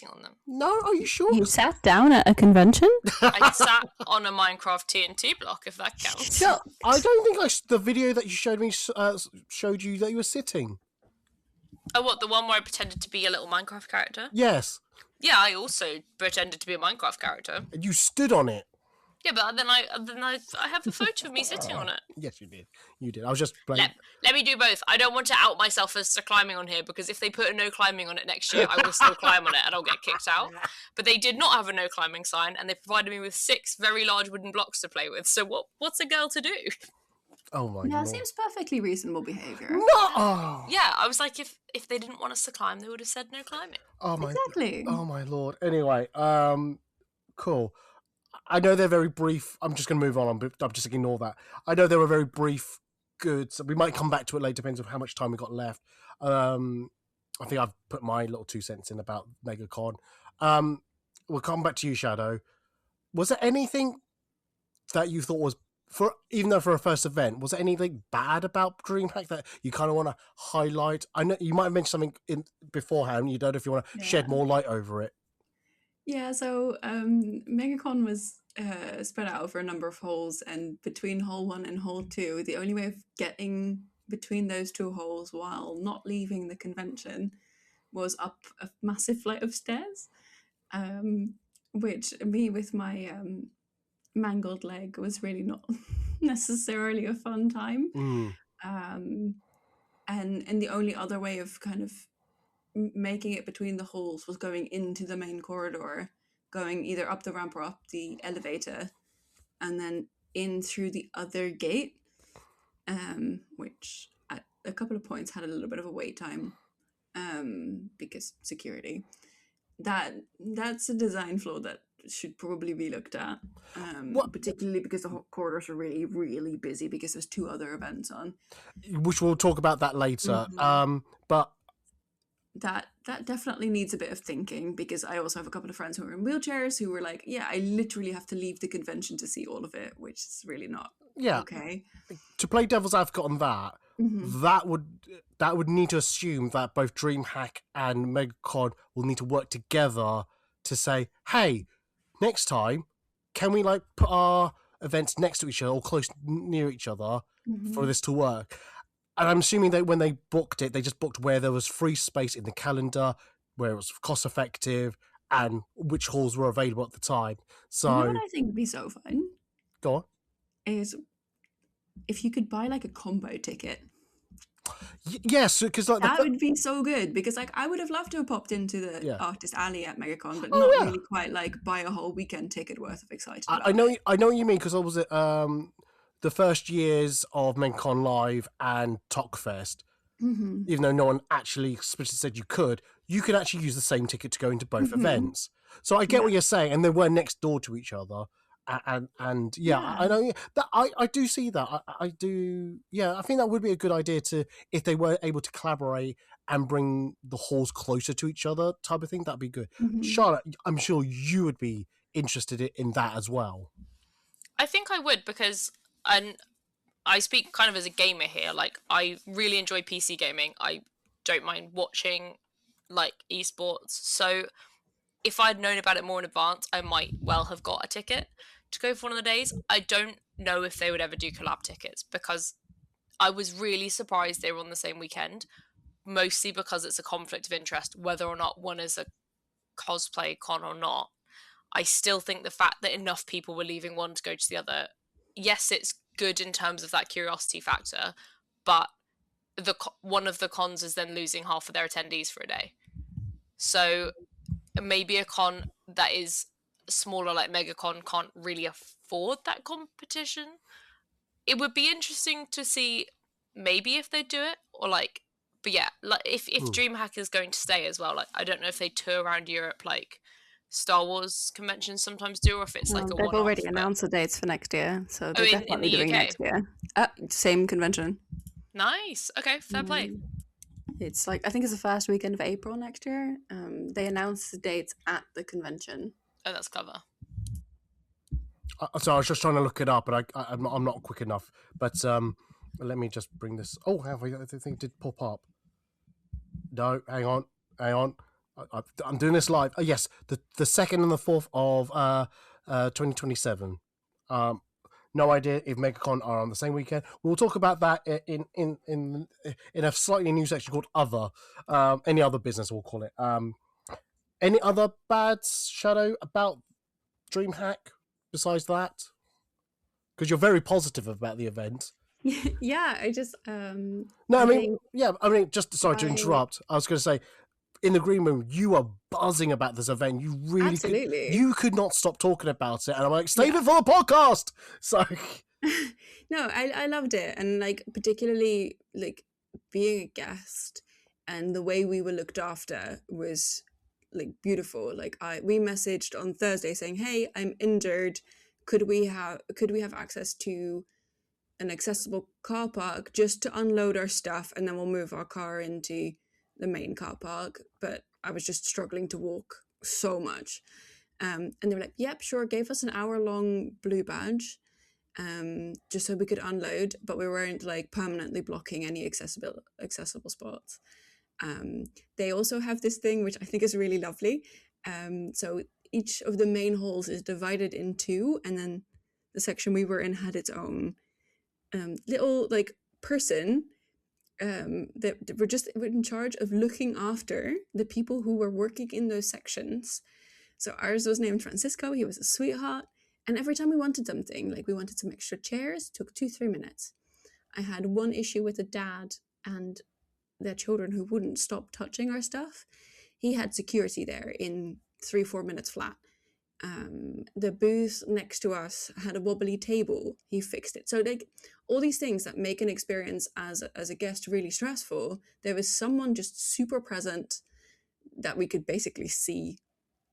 on them. No, are you sure? You sat down at a convention? I sat on a Minecraft TNT block, if that counts. Sure. I don't think the video that you showed me showed you that you were sitting. Oh, what, the one where I pretended to be a little Minecraft character? Yes. Yeah, I also pretended to be a Minecraft character. And you stood on it. Yeah, but then I have a photo of me sitting on it. Yes, you did. You did. I was just playing. Let me do both. I don't want to out myself as to climbing on here, because if they put a no climbing on it next year, I will still climb on it and I'll get kicked out. But they did not have a no climbing sign, and they provided me with 6 very large wooden blocks to play with. So what's a girl to do? Oh my god. Yeah, it seems perfectly reasonable behavior. No. Yeah, I was like, if they didn't want us to climb, they would have said no climbing. Oh my. Exactly. Oh my lord. Anyway, cool. I know they're very brief. I'm just going to move on. I'm just ignore that. I know they were very brief goods. We might come back to it later, depends on how much time we got left. I think I've put my little 2 cents in about MegaCon. We'll come back to you, Shadow. Was there anything that you thought was, even though for a first event, was there anything bad about Dreamhack that you kind of want to highlight? I know you might have mentioned something beforehand. You don't know if you want to shed more light over it. Yeah, so MegaCon was spread out over a number of holes, and between hole 1 and hole 2, the only way of getting between those 2 holes while not leaving the convention was up a massive flight of stairs, which me with my mangled leg was really not necessarily a fun time. And the only other way of kind of making it between the holes was going into the main corridor, going either up the ramp or up the elevator, and then in through the other gate, which at a couple of points had a little bit of a wait time, because security. That's a design flaw that should probably be looked at, particularly because the corridors are really, really busy because there's 2 other events on. Which we'll talk about that later. But that definitely needs a bit of thinking, because I also have a couple of friends who are in wheelchairs who were like, yeah, I literally have to leave the convention to see all of it, which is really not okay. To play devil's advocate on that, that would need to assume that both Dreamhack and MegaCon will need to work together to say, hey, next time, can we like put our events next to each other or close near each other for this to work? And I'm assuming that when they booked it, they just booked where there was free space in the calendar, where it was cost effective, and which halls were available at the time. So, you know what I think would be so fun? Go on. Is if you could buy like a combo ticket. Yes, because like that would be so good, because like I would have loved to have popped into the artist alley at MegaCon, but not really quite like buy a whole weekend ticket worth of excited. I know what you mean, because I was at the first years of MegaConLive and Talkfest, even though no one actually explicitly said you could actually use the same ticket to go into both events. So I get what you're saying, and they were next door to each other. And I know that I do see that. I do. Yeah, I think that would be a good idea if they were able to collaborate and bring the halls closer to each other, type of thing. That'd be good. Charlotte, I'm sure you would be interested in that as well. I think I would, because I speak kind of as a gamer here. Like, I really enjoy PC gaming. I don't mind watching like esports. So if I'd known about it more in advance, I might well have got a ticket to go for one of the days. I don't know if they would ever do collab tickets, because I was really surprised they were on the same weekend, mostly because it's a conflict of interest, whether or not one is a cosplay con or not. I still think the fact that enough people were leaving one to go to the other, yes, it's good in terms of that curiosity factor, but one of the cons is then losing half of their attendees for a day. So maybe a con that is smaller like MegaCon can't really afford that competition. It would be interesting to see maybe if they do it, or like, but yeah, like if Dreamhack is going to stay as well, like I don't know if they tour around Europe like Star Wars conventions sometimes do, or if it's like a they've already announced the dates for next year, so they're definitely doing UK? Next year. Same convention. Nice. Okay, fair play. It's like, I think it's the first weekend of April next year. They announced the dates at the convention. Oh, that's clever. So I was just trying to look it up, but I'm not quick enough. But let me just bring this. Oh, I think it did pop up. No, hang on. I'm doing this live. Yes, the 2nd and the 4th of 2027. No idea if MegaCon are on the same weekend. We'll talk about that in a slightly new section called Other. Any other business, we'll call it. Any other bad Shadow about Dreamhack besides that? Because you're very positive about the event. Yeah, I just sorry to interrupt. I was going to say, in the green room, you are buzzing about this event. You really could not stop talking about it, and I'm like, save it for the podcast. So no, I loved it, and like particularly like being a guest and the way we were looked after was like beautiful. Like we messaged on Thursday saying, hey, I'm injured, could we have access to an accessible car park just to unload our stuff, and then we'll move our car into the main car park. But I was just struggling to walk so much, and they were like, yep, sure. Gave us an hour-long blue badge, just so we could unload, but we weren't like permanently blocking any accessible spots. They also have this thing which I think is really lovely. So each of the main halls is divided in two, and then the section we were in had its own little like person that were just in charge of looking after the people who were working in those sections. So ours was named Francisco. He was a sweetheart. And every time we wanted something, like we wanted some extra chairs, took 2-3 minutes. I had one issue with a dad and their children who wouldn't stop touching our stuff. He had security there in 3-4 minutes flat. The booth next to us had a wobbly table. He fixed it. So like all these things that make an experience as a guest really stressful, there was someone just super present that we could basically see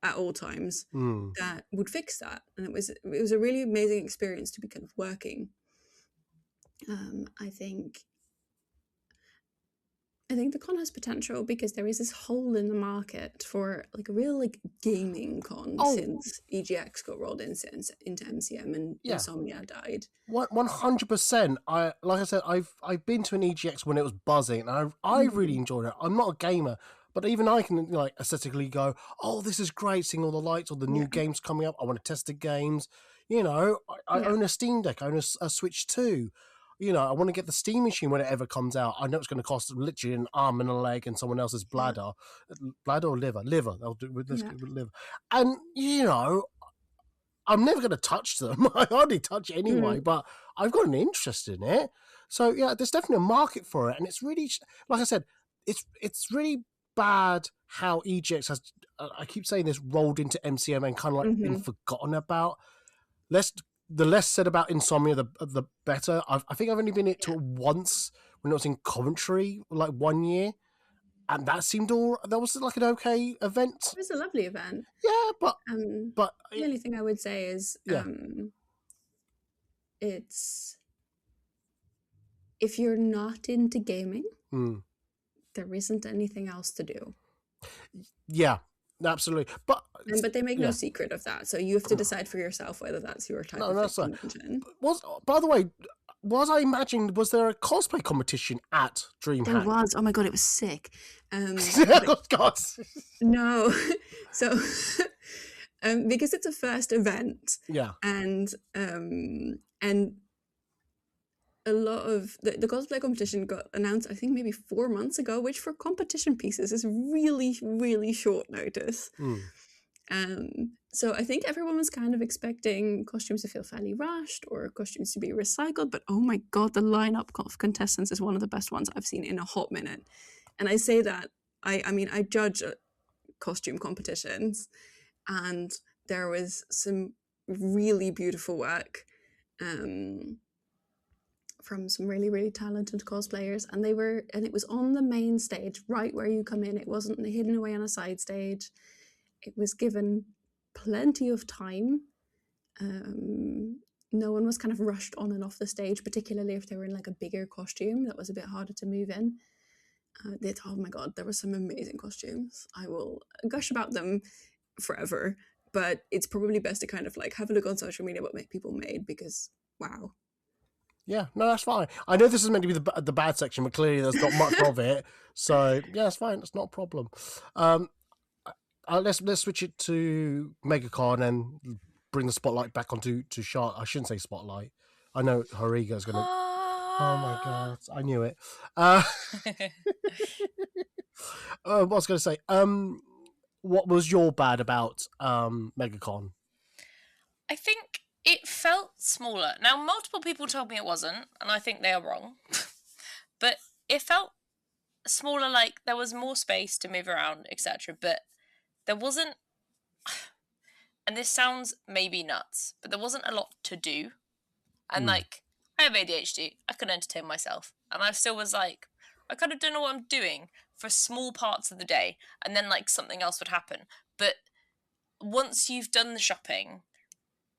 at all times that would fix that. And it was a really amazing experience to be kind of working. I think the con has potential because there is this hole in the market for like a real like gaming con since EGX got rolled into MCM and Insomnia died. 100%. Like I said, I've been to an EGX when it was buzzing, and I really enjoyed it. I'm not a gamer, but even I can like aesthetically go, oh, this is great, seeing all the lights, all the new games coming up. I want to test the games. You know, I own a Steam Deck, I own a Switch 2. You know, I want to get the Steam Machine when it ever comes out. I know it's going to cost literally an arm and a leg and someone else's bladder. Bladder or liver? Liver. They'll do with this liver. And, you know, I'm never going to touch them. I hardly touch it anyway, but I've got an interest in it. So, yeah, there's definitely a market for it. And it's really, like I said, it's really bad how EGX has, I keep saying this, rolled into MCM and kind of like been forgotten about. The less said about Insomnia, the better. I think I've only been to it once when it was in Coventry, like 1 year, and that was like an okay event. It was a lovely event. Yeah, but the only thing I would say is it's if you're not into gaming, there isn't anything else to do. Yeah. Absolutely, but they make no secret of that. So you have to decide for yourself whether that's your type of convention. By the way, was there a cosplay competition at Dreamhack? There was. Oh my god, it was sick. God. No, so because it's a first event. Yeah, and a lot of the cosplay competition got announced, I think maybe 4 months ago, which for competition pieces is really, really short notice. So I think everyone was kind of expecting costumes to feel fairly rushed or costumes to be recycled, but oh my god, the lineup of contestants is one of the best ones I've seen in a hot minute. And I say that, I mean, I judge costume competitions, and there was some really beautiful work from some really, really talented cosplayers, and it was on the main stage, right where you come in. It wasn't hidden away on a side stage. It was given plenty of time. No one was kind of rushed on and off the stage, particularly if they were in like a bigger costume that was a bit harder to move in. Oh my god, there were some amazing costumes. I will gush about them forever, but it's probably best to kind of like have a look on social media what people made, because wow. Yeah, no, that's fine. I know this is meant to be the bad section, but clearly there's not much of it. So yeah, it's fine. It's not a problem. Let's switch it to MegaCon and bring the spotlight back onto Charlotte. I shouldn't say spotlight. I know her ego is gonna. Oh my god, I knew it. What was I going to say? What was your bad about MegaCon? I think it felt smaller. Now, multiple people told me it wasn't, and I think they are wrong. But it felt smaller, like there was more space to move around, etc. But there wasn't, and this sounds maybe nuts, but there wasn't a lot to do. And like, I have ADHD, I could entertain myself. And I still was like, I kind of don't know what I'm doing for small parts of the day, and then like something else would happen. But once you've done the shopping,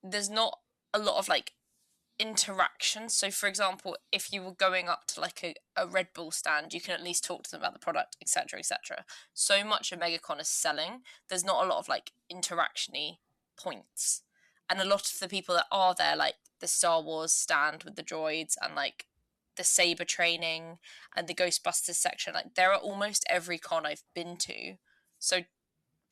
there's not a lot of like interaction. So for example, if you were going up to like a Red Bull stand, you can at least talk to them about the product, etc., etc. So much of MegaCon is selling. There's not a lot of like interaction-y points. And a lot of the people that are there, like the Star Wars stand with the droids and like the saber training and the Ghostbusters section, like they're at almost every con I've been to. So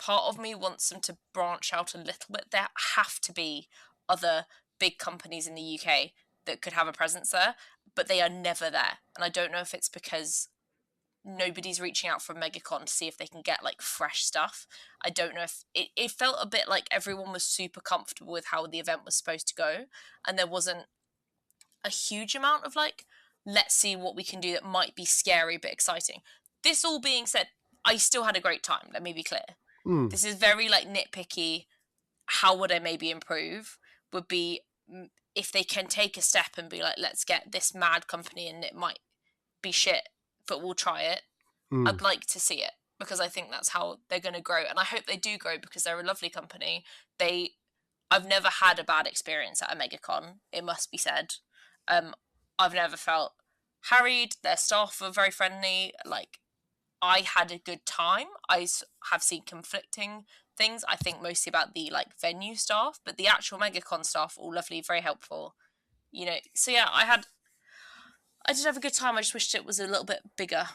part of me wants them to branch out a little bit. There have to be other big companies in the UK that could have a presence there, but they are never there. And I don't know if it's because nobody's reaching out from MegaCon to see if they can get like fresh stuff. I don't know if it felt a bit like everyone was super comfortable with how the event was supposed to go, and there wasn't a huge amount of like, let's see what we can do that might be scary but exciting. This all being said, I still had a great time, let me be clear. This is very like nitpicky. How would I maybe improve would be if they can take a step and be like, let's get this mad company, and it might be shit, but we'll try it. I'd like to see it, because I think that's how they're going to grow, and I hope they do grow, because they're a lovely company. I've never had a bad experience at a MegaCon, it must be said. I've never felt harried. Their staff were very friendly. Like, I had a good time. I have seen conflicting things, I think mostly about the like venue staff, but the actual MegaCon staff, all lovely, very helpful. You know, so yeah, I did have a good time. I just wished it was a little bit bigger.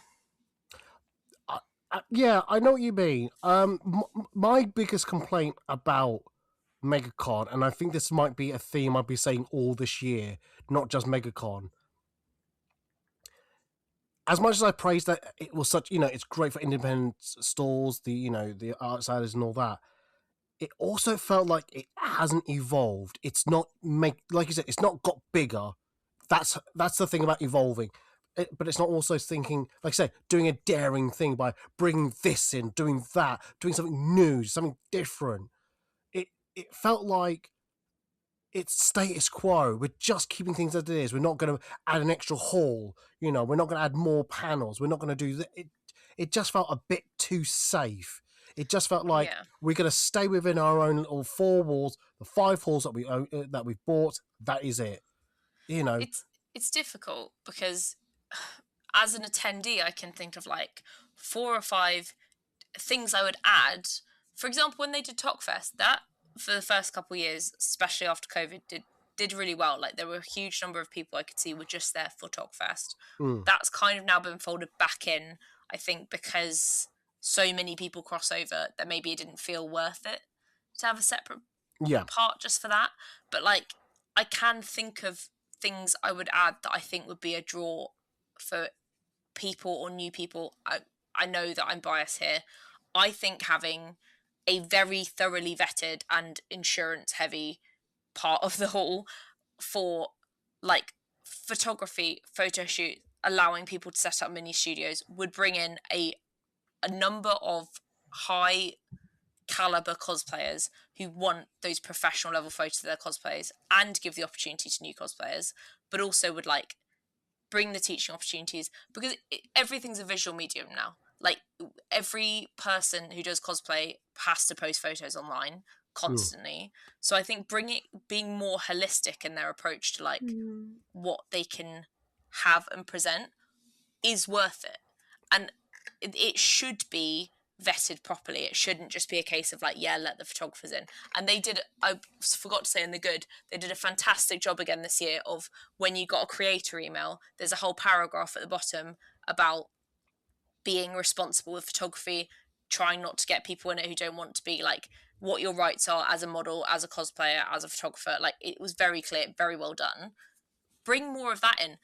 Yeah, I know what you mean. My biggest complaint about MegaCon, and I think this might be a theme I'll be saying all this year, not just MegaCon. As much as I praised that it was such, it's great for independent stores, the outsiders and all that, it also felt like it hasn't evolved. It's not like you said, it's not got bigger. That's the thing about evolving. But it's not also thinking, like I say, doing a daring thing by bringing this in, doing that, doing something new, something different. It felt like it's status quo. We're just keeping things as it is. We're not going to add an extra hall. We're not going to add more panels. We're not going to do that. It just felt a bit too safe. It just felt like we're going to stay within our own little four walls, the 5 halls that we've bought. That is it. It's difficult because as an attendee, I can think of like 4 or 5 things I would add. For example, when they did Talkfest, that for the first couple of years, especially after COVID, did really well. Like, there were a huge number of people I could see were just there for Talkfest. That's kind of now been folded back in, I think, because so many people cross over that maybe it didn't feel worth it to have a separate part just for that. But like, I can think of things I would add that I think would be a draw for people or new people. I know that I'm biased here. I think having a very thoroughly vetted and insurance heavy part of the hall for like photography, photo shoot, allowing people to set up mini studios would bring in a number of high caliber cosplayers who want those professional level photos of their cosplays and give the opportunity to new cosplayers, but also would like bring the teaching opportunities, because everything's a visual medium now. Like, every person who does cosplay has to post photos online constantly. So I think being more holistic in their approach to like what they can have and present is worth it. And it should be vetted properly. It shouldn't just be a case of like, let the photographers in. And they did, I forgot to say in the good, they did a fantastic job again this year of when you got a creator email, there's a whole paragraph at the bottom about being responsible with photography, trying not to get people in it who don't want to be, like what your rights are as a model, as a cosplayer, as a photographer. Like, it was very clear, very well done. Bring more of that in.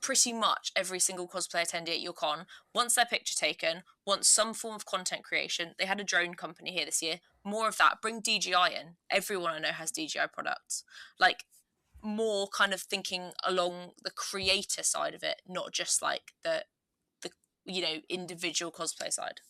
Pretty much every single cosplay attendee at your con wants their picture taken, wants some form of content creation. They had a drone company here this year. More of that. Bring DJI in. Everyone I know has DJI products. Like, more kind of thinking along the creator side of it, not just like the individual cosplay side.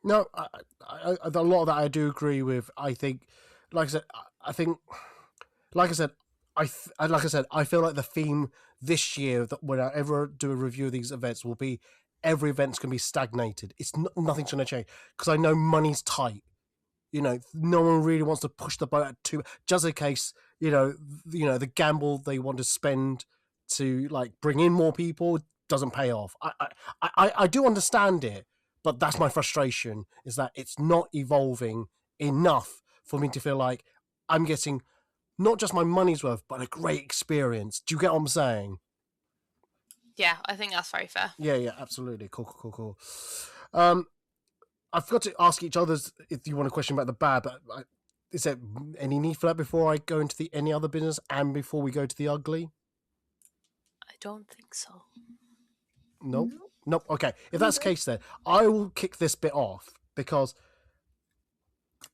No, a lot of that I do agree with. I think, like I said, I feel like the theme this year, that when I ever do a review of these events, will be every event's going to be stagnated. It's nothing's going to change, because I know money's tight. No one really wants to push the boat too, just in case the gamble they want to spend to like bring in more people doesn't pay off. I do understand it, but that's my frustration, is that it's not evolving enough for me to feel like I'm getting not just my money's worth, but a great experience. Do you get what I'm saying? Yeah, I think that's very fair. Yeah, absolutely. Cool. I forgot to ask each other's if you want a question about the bad, but is there any need for that before I go into any other business and before we go to the ugly? I don't think so. Nope. Nope. Okay. If that's the case, then I will kick this bit off because,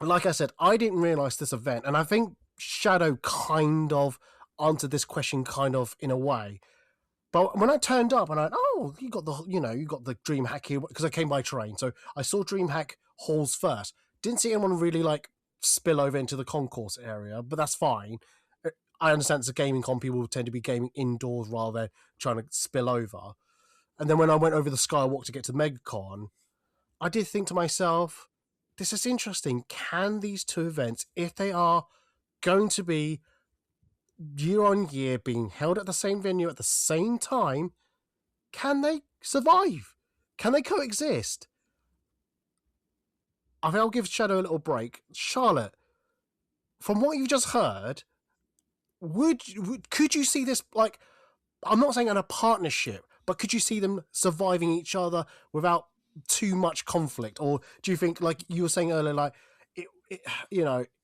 like I said, I didn't realize this event, and I think Shadow kind of answered this question kind of in a way. But when I turned up and you got the Dreamhack here because I came by train, so I saw Dreamhack halls first. Didn't see anyone really like spill over into the concourse area, but that's fine. I understand it's a gaming con; people tend to be gaming indoors rather than trying to spill over. And then when I went over the Skywalk to get to MegaCon, I did think to myself, this is interesting. Can these two events, if they are going to be year on year being held at the same venue at the same time, can they survive? Can they coexist? I think I'll give Shadow a little break. Charlotte, from what you've just heard, could you see this, like, I'm not saying in a partnership, but could you see them surviving each other without too much conflict? Or do you think, like you were saying earlier, like,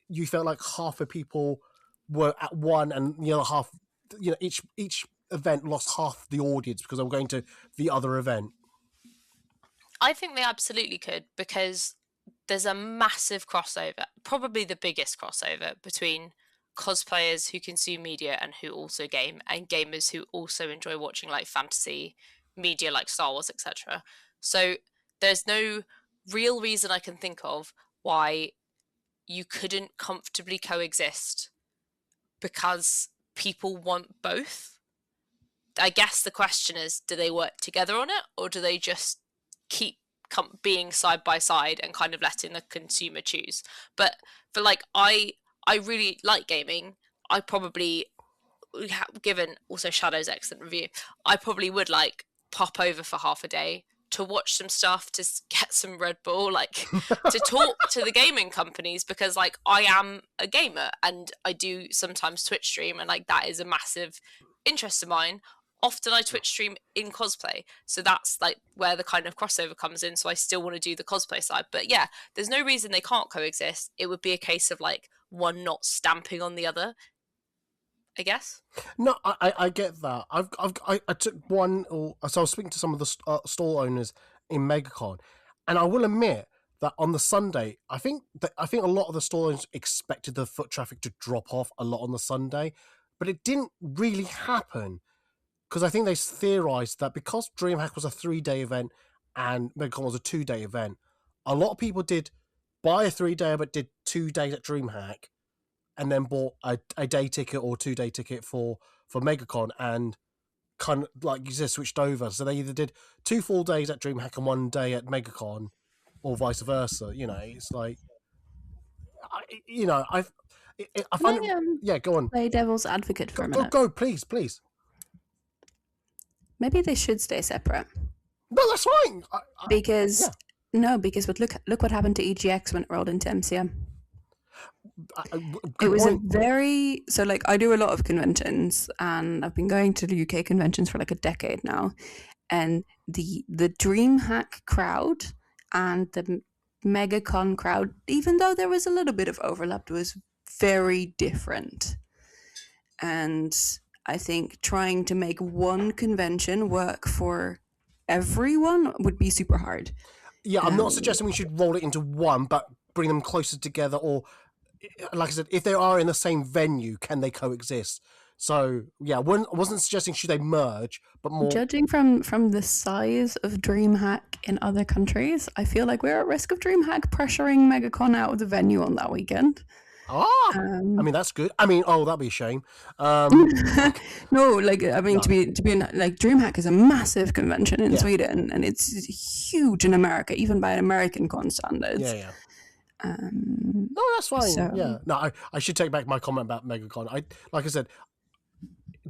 you felt like half the people were at one and the other half, each event lost half the audience because they were going to the other event? I think they absolutely could, because there's a massive crossover, probably the biggest crossover between cosplayers who consume media and who also game, and gamers who also enjoy watching like fantasy media like Star Wars, etc. So there's no real reason I can think of why you couldn't comfortably coexist, because people want both. I guess the question is, do they work together on it, or do they just keep being side by side and kind of letting the consumer choose? But for like, I really like gaming. I probably, given also Shadow's excellent review, I probably would like pop over for half a day to watch some stuff, to get some Red Bull, like to talk to the gaming companies, because like I am a gamer and I do sometimes Twitch stream, and like that is a massive interest of mine. Often I Twitch stream in cosplay, so that's like where the kind of crossover comes in. So I still want to do the cosplay side, but yeah, there's no reason they can't coexist. It would be a case of like one not stamping on the other, I guess. No, I get that. I took one, so I was speaking to some of the stall owners in MegaCon, and I will admit that on the Sunday, I think a lot of the stall owners expected the foot traffic to drop off a lot on the Sunday, but it didn't really happen, because I think they theorized that because Dreamhack was a 3-day event and MegaCon was a 2-day event, a lot of people did buy a 3-day but did 2 days at Dreamhack, and then bought a day ticket or 2-day ticket for MegaCon, and kind of, like you said, switched over. So they either did 2 full days at Dreamhack and 1 day at MegaCon, or vice versa. It's like, I find it, go on. Play devil's advocate for a minute. Go, please. Maybe they should stay separate. No, that's fine. Because look what happened to EGX when it rolled into MCM. It was I do a lot of conventions, and I've been going to the UK conventions for like a decade now, and the Dreamhack crowd and the MegaCon crowd, even though there was a little bit of overlap, was very different. And I think trying to make one convention work for everyone would be super hard. Yeah, I'm not suggesting we should roll it into one, but bring them closer together, or, like I said, if they are in the same venue, can they coexist? So, yeah, I wasn't suggesting should they merge, but more... Judging from the size of Dreamhack in other countries, I feel like we're at risk of Dreamhack pressuring MegaCon out of the venue on that weekend. I mean, that's good. I mean, that'd be a shame. No, like, I mean, to be like, Dreamhack is a massive convention in Sweden, and it's huge in America, even by American con standards. Yeah. No, that's fine. So... Yeah. No, I should take back my comment about MegaCon. Like I said,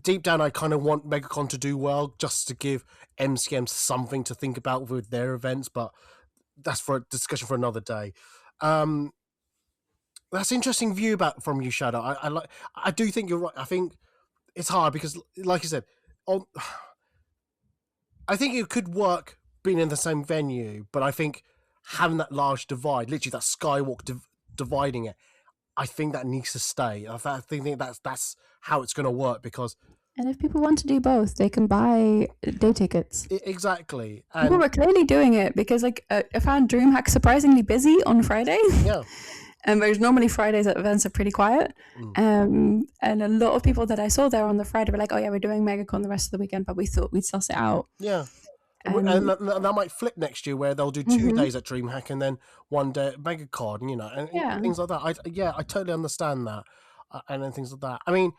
deep down, I kind of want MegaCon to do well, just to give MCM something to think about with their events, but that's for a discussion for another day. That's an interesting view from you, Shadow. I do think you're right. I think it's hard because, like you said, I think it could work being in the same venue, but I think having that large divide, literally that skywalk dividing it, I think that needs to stay. I think that's how it's going to work, because And if people want to do both, they can buy day tickets. Exactly. People And were clearly doing it because, like, I found Dreamhack surprisingly busy on Friday. yeah. And whereas normally Fridays at events are pretty quiet. And a lot of people that I saw there on the Friday were like, oh yeah, we're doing MegaCon the rest of the weekend, but we thought we'd suss it out. Yeah. And that might flip next year, where they'll do 2 days at Dreamhack and then 1 day at MegaCon, and things like that. I totally understand that, and then things like that. I mean,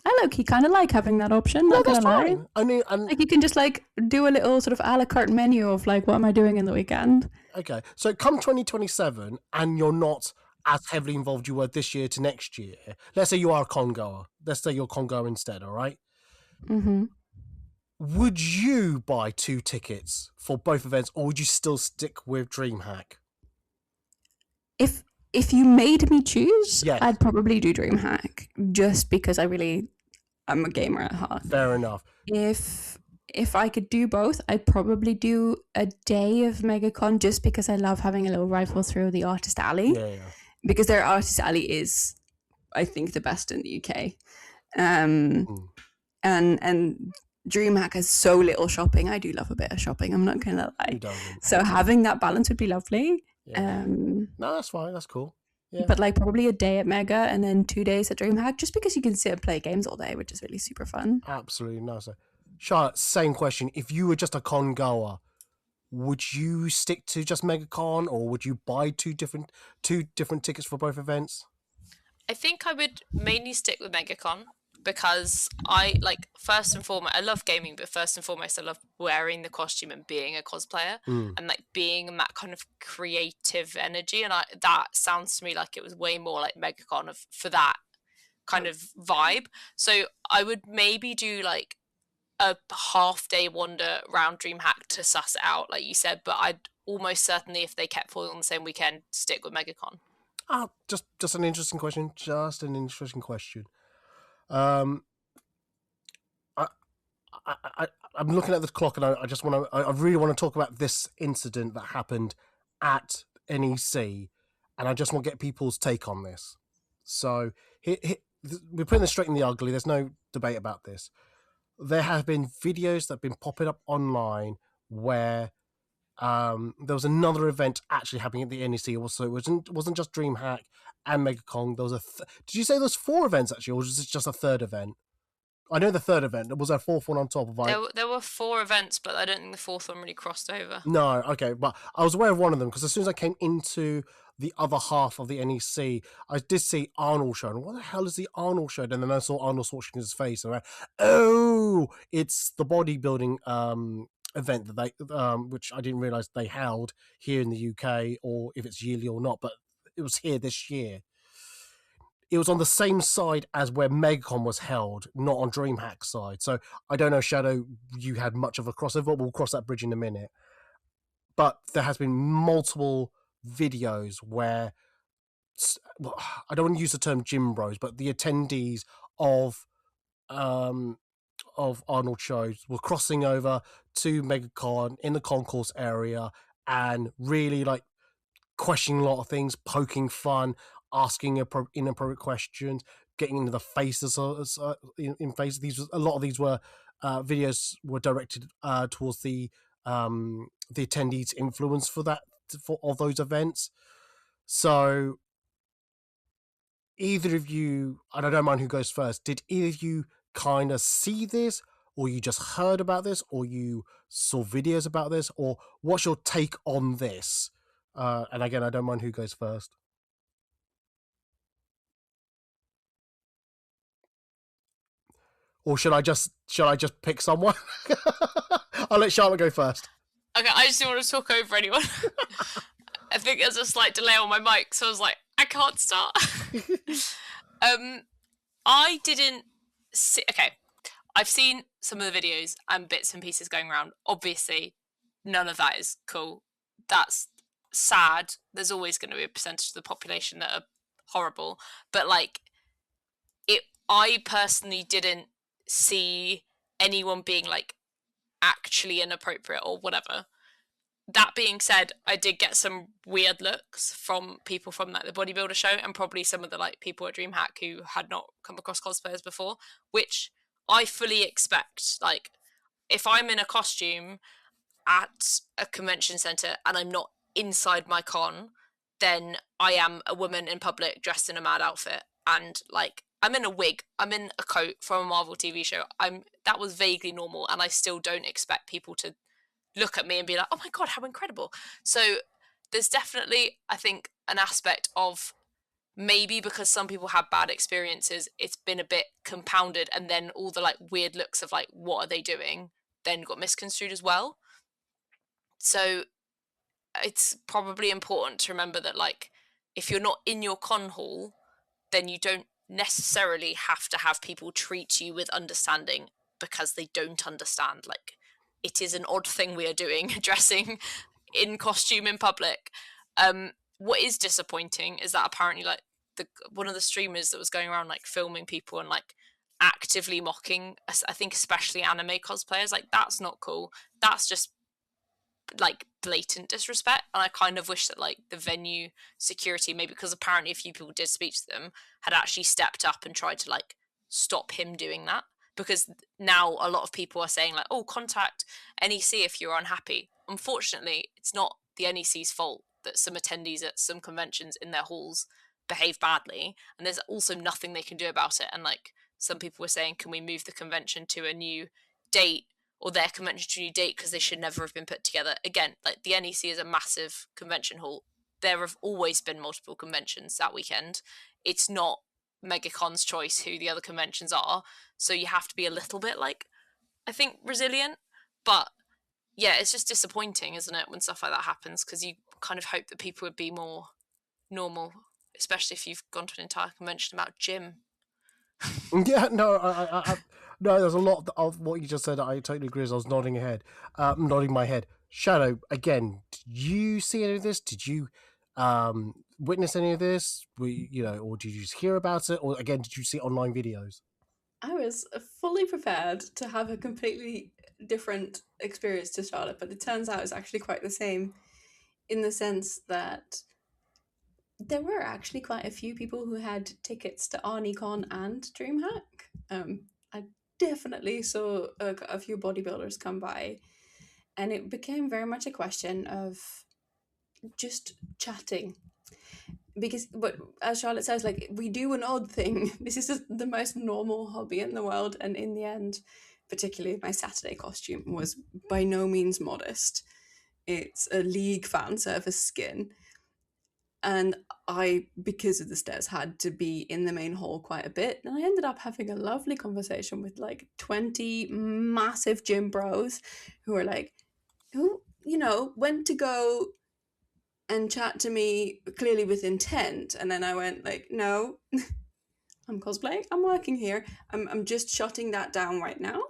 I low-key kind of like having that option, not gonna lie. I mean, Like, you can just like do a little sort of a la carte menu of like, what am I doing in the weekend? okay, so come 2027 and you're not as heavily involved you were this year to next year. Let's say you are a con goer. Let's say you're a con goer instead, all right? Mm-hmm. Would you buy 2 tickets for both events, or would you still stick with Dreamhack? If you made me choose, Yes. I'd probably do Dreamhack, just because I'm a gamer at heart. Fair enough. If I could do both, I'd probably do a day of MegaCon, just because I love having a little rifle through the Artist Alley. Yeah. Because their Artist Alley is, I think, the best in the UK. And Dreamhack has so little shopping. I do love a bit of shopping, I'm not gonna lie. Who doesn't? So having that balance would be lovely. Yeah. No, that's fine. That's cool. Yeah. But like probably a day at Mega and then 2 days at Dreamhack, just because you can sit and play games all day, which is really super fun. Absolutely no. So, Charlotte, same question. If you were just a con goer, would you stick to just MegaCon, or would you buy two different tickets for both events? I think I would mainly stick with MegaCon, because I first and foremost, I love gaming, but first and foremost, I love wearing the costume and being a cosplayer and like being in that kind of creative energy. And that sounds to me like it was way more like MegaCon for that kind of vibe. So I would maybe do like a half-day wander around Dreamhack to suss it out, like you said, but I'd almost certainly, if they kept falling on the same weekend, stick with MegaCon. Just an interesting question. Just an interesting question. I'm looking at the clock, and I really want to talk about this incident that happened at NEC, and I just want to get people's take on this. So we're putting this straight in the ugly. There's no debate about this. There have been videos that have been popping up online where there was another event actually happening at the NEC. Also, it wasn't just Dreamhack and MegaCon. There was did you say there's 4 events actually, or was this just a third event? I know the third event. Was there a 4th one on top of it? There were 4 events, but I don't think the 4th one really crossed over. No, okay, but I was aware of one of them, because as soon as I came into the other half of the NEC, I did see Arnold show. And what the hell is the Arnold show? And then I saw Arnold Schwarzenegger's face, and I went, oh, it's the bodybuilding event that they which I didn't realize they held here in the UK, or if it's yearly or not, but it was here this year. It was on the same side as where MegaCon was held, not on Dreamhack's side. So I don't know, Shadow, you had much of a crossover. We'll cross that bridge in a minute. But there has been multiple videos where, well, I don't want to use the term gym bros, but the attendees of Arnold shows were crossing over to MegaCon in the concourse area and really like questioning a lot of things, poking fun, asking inappropriate questions, getting into the faces in faces. A lot of these were videos were directed towards the attendees' influence for those events. So either of you, and I don't mind who goes first, did either of you kind of see this, or you just heard about this, or you saw videos about this, or what's your take on this? And again, I don't mind who goes first. Or should I just pick someone? I'll let Charlotte go first. Okay, I just didn't want to talk over anyone. I think there's a slight delay on my mic, so I was like, I can't start. I didn't see. Okay, I've seen some of the videos and bits and pieces going around. Obviously, none of that is cool. That's sad. There's always going to be a percentage of the population that are horrible, but like, I personally didn't see anyone being like actually inappropriate or whatever. that being said, I did get some weird looks from people from like the bodybuilder show, and probably some of the like people at Dreamhack who had not come across cosplayers before, which I fully expect. Like, if I'm in a costume at a convention center and I'm not inside my con, then I am a woman in public dressed in a mad outfit, and like I'm in a wig, I'm in a coat from a Marvel TV show. That was vaguely normal, and I still don't expect people to look at me and be like, oh my god, how incredible. So there's definitely, I think, an aspect of maybe because some people had bad experiences, it's been a bit compounded, and then all the like weird looks of like, what are they doing, then got misconstrued as well. So it's probably important to remember that, like, if you're not in your con hall, then you don't necessarily have to have people treat you with understanding because they don't understand. Like, it is an odd thing we are doing, dressing in costume in public. What is disappointing is that apparently, like, one of the streamers that was going around like filming people and like actively mocking, I think especially anime cosplayers, like, that's not cool. That's just like blatant disrespect, and I kind of wish that like the venue security, maybe because apparently a few people did speak to them, had actually stepped up and tried to like stop him doing that, because now a lot of people are saying like, oh, contact NEC if you're unhappy. Unfortunately, it's not the NEC's fault that some attendees at some conventions in their halls behave badly, and there's also nothing they can do about it. And like, some people were saying, can we move the convention to a new date, or their convention to a new date, because they should never have been put together. Again, like, the NEC is a massive convention hall. There have always been multiple conventions that weekend. It's not MegaCon's choice who the other conventions are, so you have to be a little bit, like, I think, resilient. But yeah, it's just disappointing, isn't it, when stuff like that happens, because you kind of hope that people would be more normal, especially if you've gone to an entire convention about gym. Yeah, no, no. There's a lot of what you just said. I totally agree. As I was nodding my head. Shadow, again, did you see any of this? Did you witness any of this? Or did you just hear about it? Or again, did you see online videos? I was fully prepared to have a completely different experience to Charlotte, but it turns out it's actually quite the same, in the sense that there were actually quite a few people who had tickets to ArnieCon and Dreamhack. I definitely saw a few bodybuilders come by, and it became very much a question of just chatting. Because, but as Charlotte says, like, we do an odd thing. This is just the most normal hobby in the world, and in the end, particularly my Saturday costume was by no means modest. It's a League fan service skin. And I, because of the stairs, had to be in the main hall quite a bit. And I ended up having a lovely conversation with like 20 massive gym bros who were like, who, went to go and chat to me clearly with intent. And then I went like, no, I'm cosplaying. I'm working here. I'm just shutting that down right now.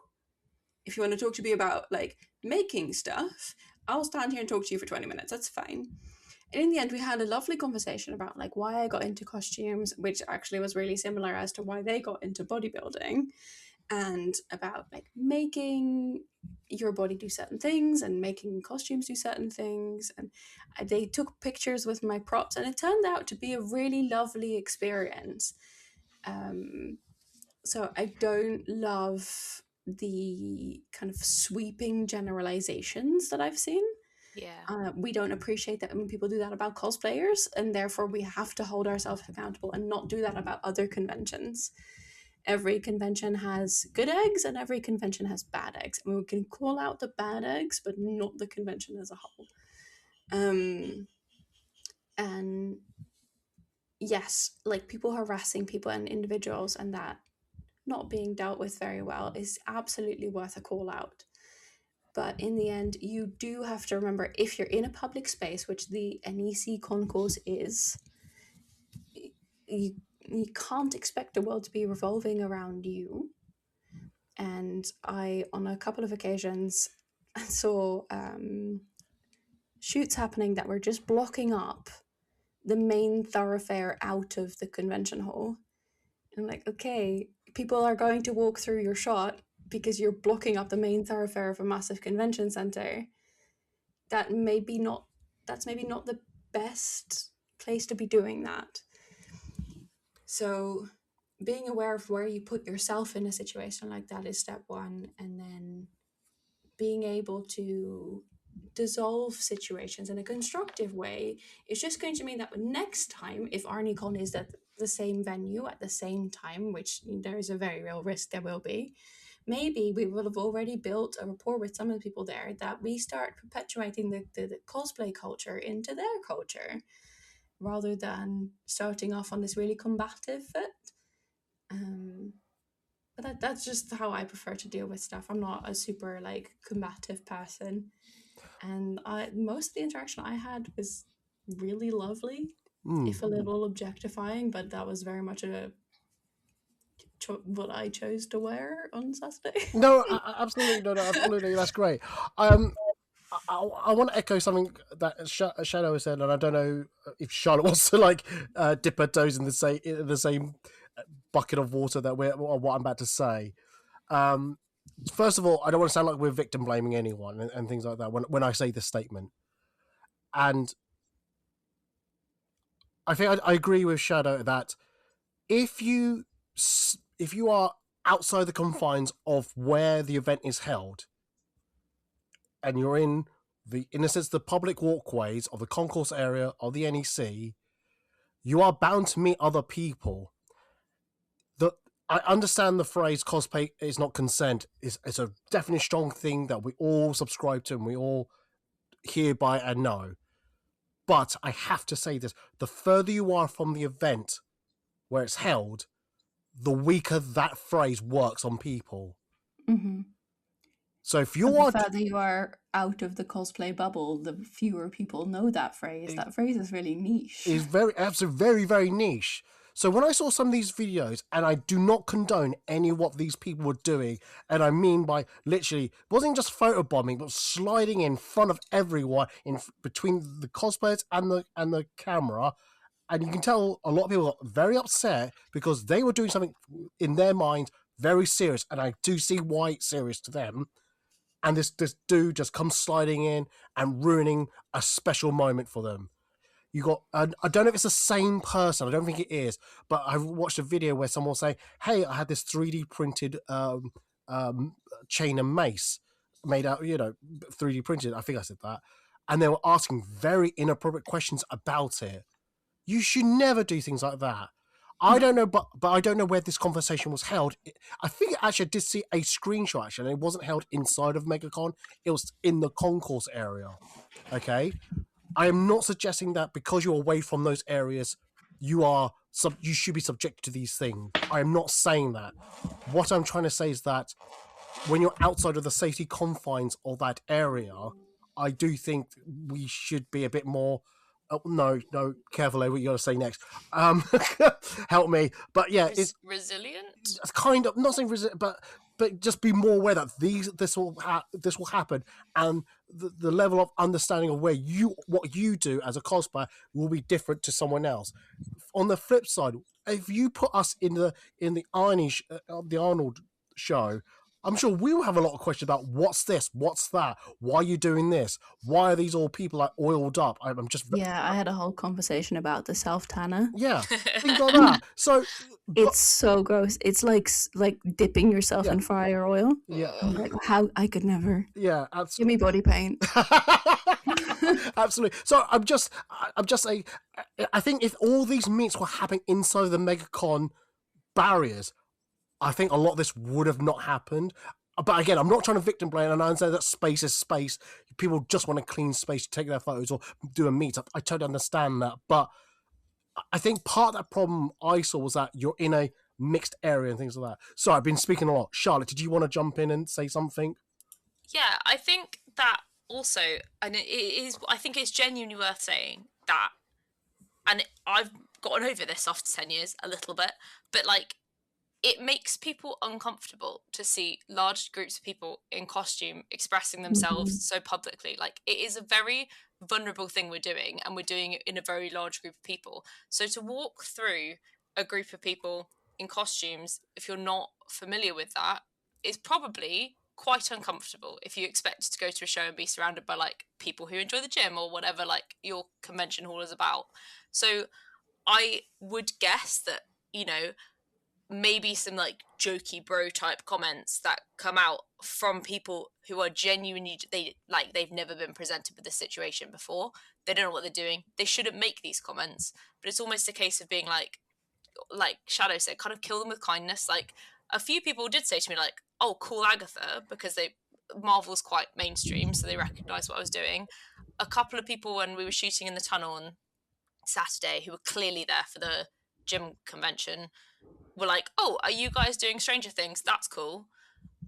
If you want to talk to me about like making stuff, I'll stand here and talk to you for 20 minutes. That's fine. And in the end, we had a lovely conversation about like why I got into costumes, which actually was really similar as to why they got into bodybuilding, and about like making your body do certain things and making costumes do certain things. And they took pictures with my props, and it turned out to be a really lovely experience. So I don't love the kind of sweeping generalizations that I've seen. Yeah. We don't appreciate that when people do that about cosplayers, and therefore we have to hold ourselves accountable and not do that about other conventions. Every convention has good eggs and every convention has bad eggs, and we can call out the bad eggs but not the convention as a whole. And yes, like, people harassing people and individuals and that not being dealt with very well is absolutely worth a call out. But in the end, you do have to remember, if you're in a public space, which the NEC concourse is, you can't expect the world to be revolving around you. And I, on a couple of occasions, saw shoots happening that were just blocking up the main thoroughfare out of the convention hall. And I'm like, okay, people are going to walk through your shot because you're blocking up the main thoroughfare of a massive convention center. that's maybe not the best place to be doing that. So being aware of where you put yourself in a situation like that is step one, and then being able to dissolve situations in a constructive way is just going to mean that next time, if ArnieCon is at the same venue at the same time, which there is a very real risk there will be, maybe we will have already built a rapport with some of the people there that we start perpetuating the cosplay culture into their culture, rather than starting off on this really combative foot. But that's just how I prefer to deal with stuff. I'm not a super like combative person, and most of the interaction I had was really lovely, if a little objectifying, but that was very much what I chose to wear on Saturday. No, absolutely, no, absolutely, that's great. I want to echo something that Shadow has said, and I don't know if Charlotte wants to like dip her toes in the same bucket of water that what I'm about to say. First of all, I don't want to sound like we're victim blaming anyone and things like that when I say this statement. And I think I agree with Shadow that if you are outside the confines of where the event is held, and you're in a sense, the public walkways of the concourse area of the NEC, you are bound to meet other people. I understand the phrase cosplay is not consent. It's a definitely strong thing that we all subscribe to and we all hereby and know. But I have to say this, the further you are from the event where it's held, the weaker that phrase works on people. Mm-hmm. So if the further you are out of the cosplay bubble, the fewer people know that phrase. That phrase is really niche. It's absolutely very, very niche. So when I saw some of these videos, and I do not condone any of what these people were doing, and I mean by literally, it wasn't just photobombing, but sliding in front of everyone in between the cosplayers and the camera, and you can tell a lot of people got very upset because they were doing something in their mind very serious, and I do see why it's serious to them. And this dude just comes sliding in and ruining a special moment for them. You got, I don't know if it's the same person, I don't think it is, but I watched a video where someone was saying, hey, I had this 3D printed chain and mace made out, 3D printed, I think I said that, and they were asking very inappropriate questions about it. You should never do things like that. I don't know, but I don't know where this conversation was held. I think actually I did see a screenshot, actually, and it wasn't held inside of MegaCon, it was in the concourse area, okay? I am not suggesting that because you're away from those areas, you should be subjected to these things. I am not saying that. What I'm trying to say is that when you're outside of the safety confines of that area, I do think we should be a bit more. Oh, no, careful, what you got to say next. Help me. But yeah, it's resilient. It's kind of not saying resilient, but just be more aware that this will happen, and the level of understanding of what you do as a cosplayer will be different to someone else. On the flip side, if you put us in the Arnold show, I'm sure we will have a lot of questions about what's this, what's that, why are you doing this, why are these all people like oiled up? I had a whole conversation about the self tanner. Yeah, things like that. So it's so gross. It's like dipping yourself in fryer oil. Yeah, like, how I could never. Yeah, absolutely. Give me body paint. Absolutely. So I'm just saying. I think if all these meets were happening inside the MegaCon barriers, I think a lot of this would have not happened. But again, I'm not trying to victim blame, and I understand that space is space. People just want a clean space to take their photos or do a meet. I totally understand that. But I think part of that problem I saw was that you're in a mixed area and things like that. Sorry, I've been speaking a lot. Charlotte, did you want to jump in and say something? Yeah, I think that also, and I think it's genuinely worth saying that, and I've gotten over this after 10 years a little bit, but like, it makes people uncomfortable to see large groups of people in costume expressing themselves so publicly. Like, it is a very vulnerable thing we're doing, and we're doing it in a very large group of people. So to walk through a group of people in costumes, if you're not familiar with that, is probably quite uncomfortable if you expected to go to a show and be surrounded by like people who enjoy the gym or whatever like your convention hall is about. So I would guess that, you know, maybe some like jokey bro type comments that come out from people who are genuinely, they've never been presented with this situation before. They don't know what they're doing. They shouldn't make these comments. But it's almost a case of being like Shadow said, kind of kill them with kindness. Like a few people did say to me like, oh, cool Agatha, because Marvel's quite mainstream, so they recognised what I was doing. A couple of people when we were shooting in the tunnel on Saturday who were clearly there for the gym convention were like, oh, are you guys doing Stranger Things? That's cool.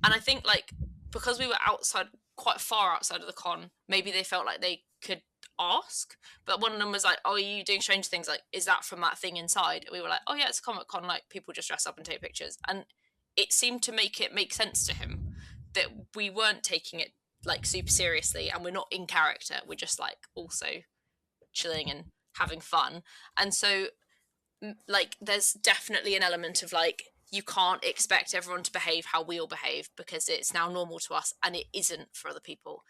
And I think like because we were outside, quite far outside of the con, maybe they felt like they could ask. But one of them was like, oh, are you doing Stranger Things? Like, is that from that thing inside? And we were like, oh yeah, it's a Comic-Con, like people just dress up and take pictures. And it seemed to make sense to him that we weren't taking it like super seriously and we're not in character. We're just like also chilling and having fun. And so like there's definitely an element of like you can't expect everyone to behave how we all behave because it's now normal to us and it isn't for other people.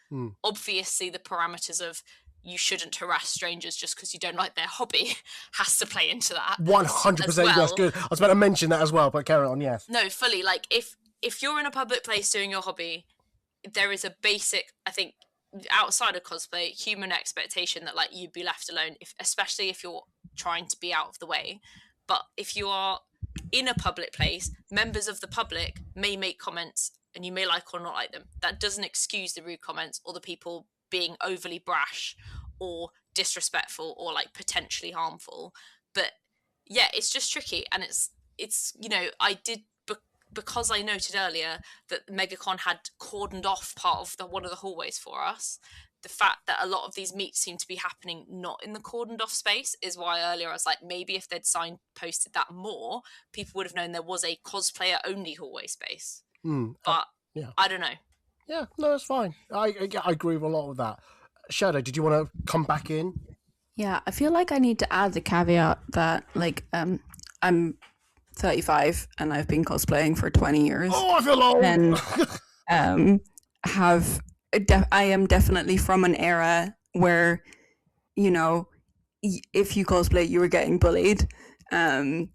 Obviously the parameters of you shouldn't harass strangers just because you don't like their hobby has to play into that 100%. well. Yes, good. I was about to mention that as well, but carry on. Yes. No, fully. Like if you're in a public place doing your hobby, there is a basic, I think, outside of cosplay, human expectation that like you'd be left alone, especially if you're trying to be out of the way. But if you are in a public place, members of the public may make comments and you may like or not like them. That doesn't excuse the rude comments or the people being overly brash or disrespectful or like potentially harmful. But yeah, it's just tricky. And it's you know, I did, because I noted earlier that MegaCon had cordoned off part of one of the hallways for us, the fact that a lot of these meets seem to be happening not in the cordoned off space is why earlier I was like, maybe if they'd posted that more, people would have known there was a cosplayer only hallway space. But yeah. I don't know. Yeah, no, it's fine. I agree with a lot of that. Shadow, did you want to come back in? Yeah, I feel like I need to add the caveat that like I'm 35 and I've been cosplaying for 20 years. Oh, I feel old. And I am definitely from an era where, you know, if you cosplay, you were getting bullied, and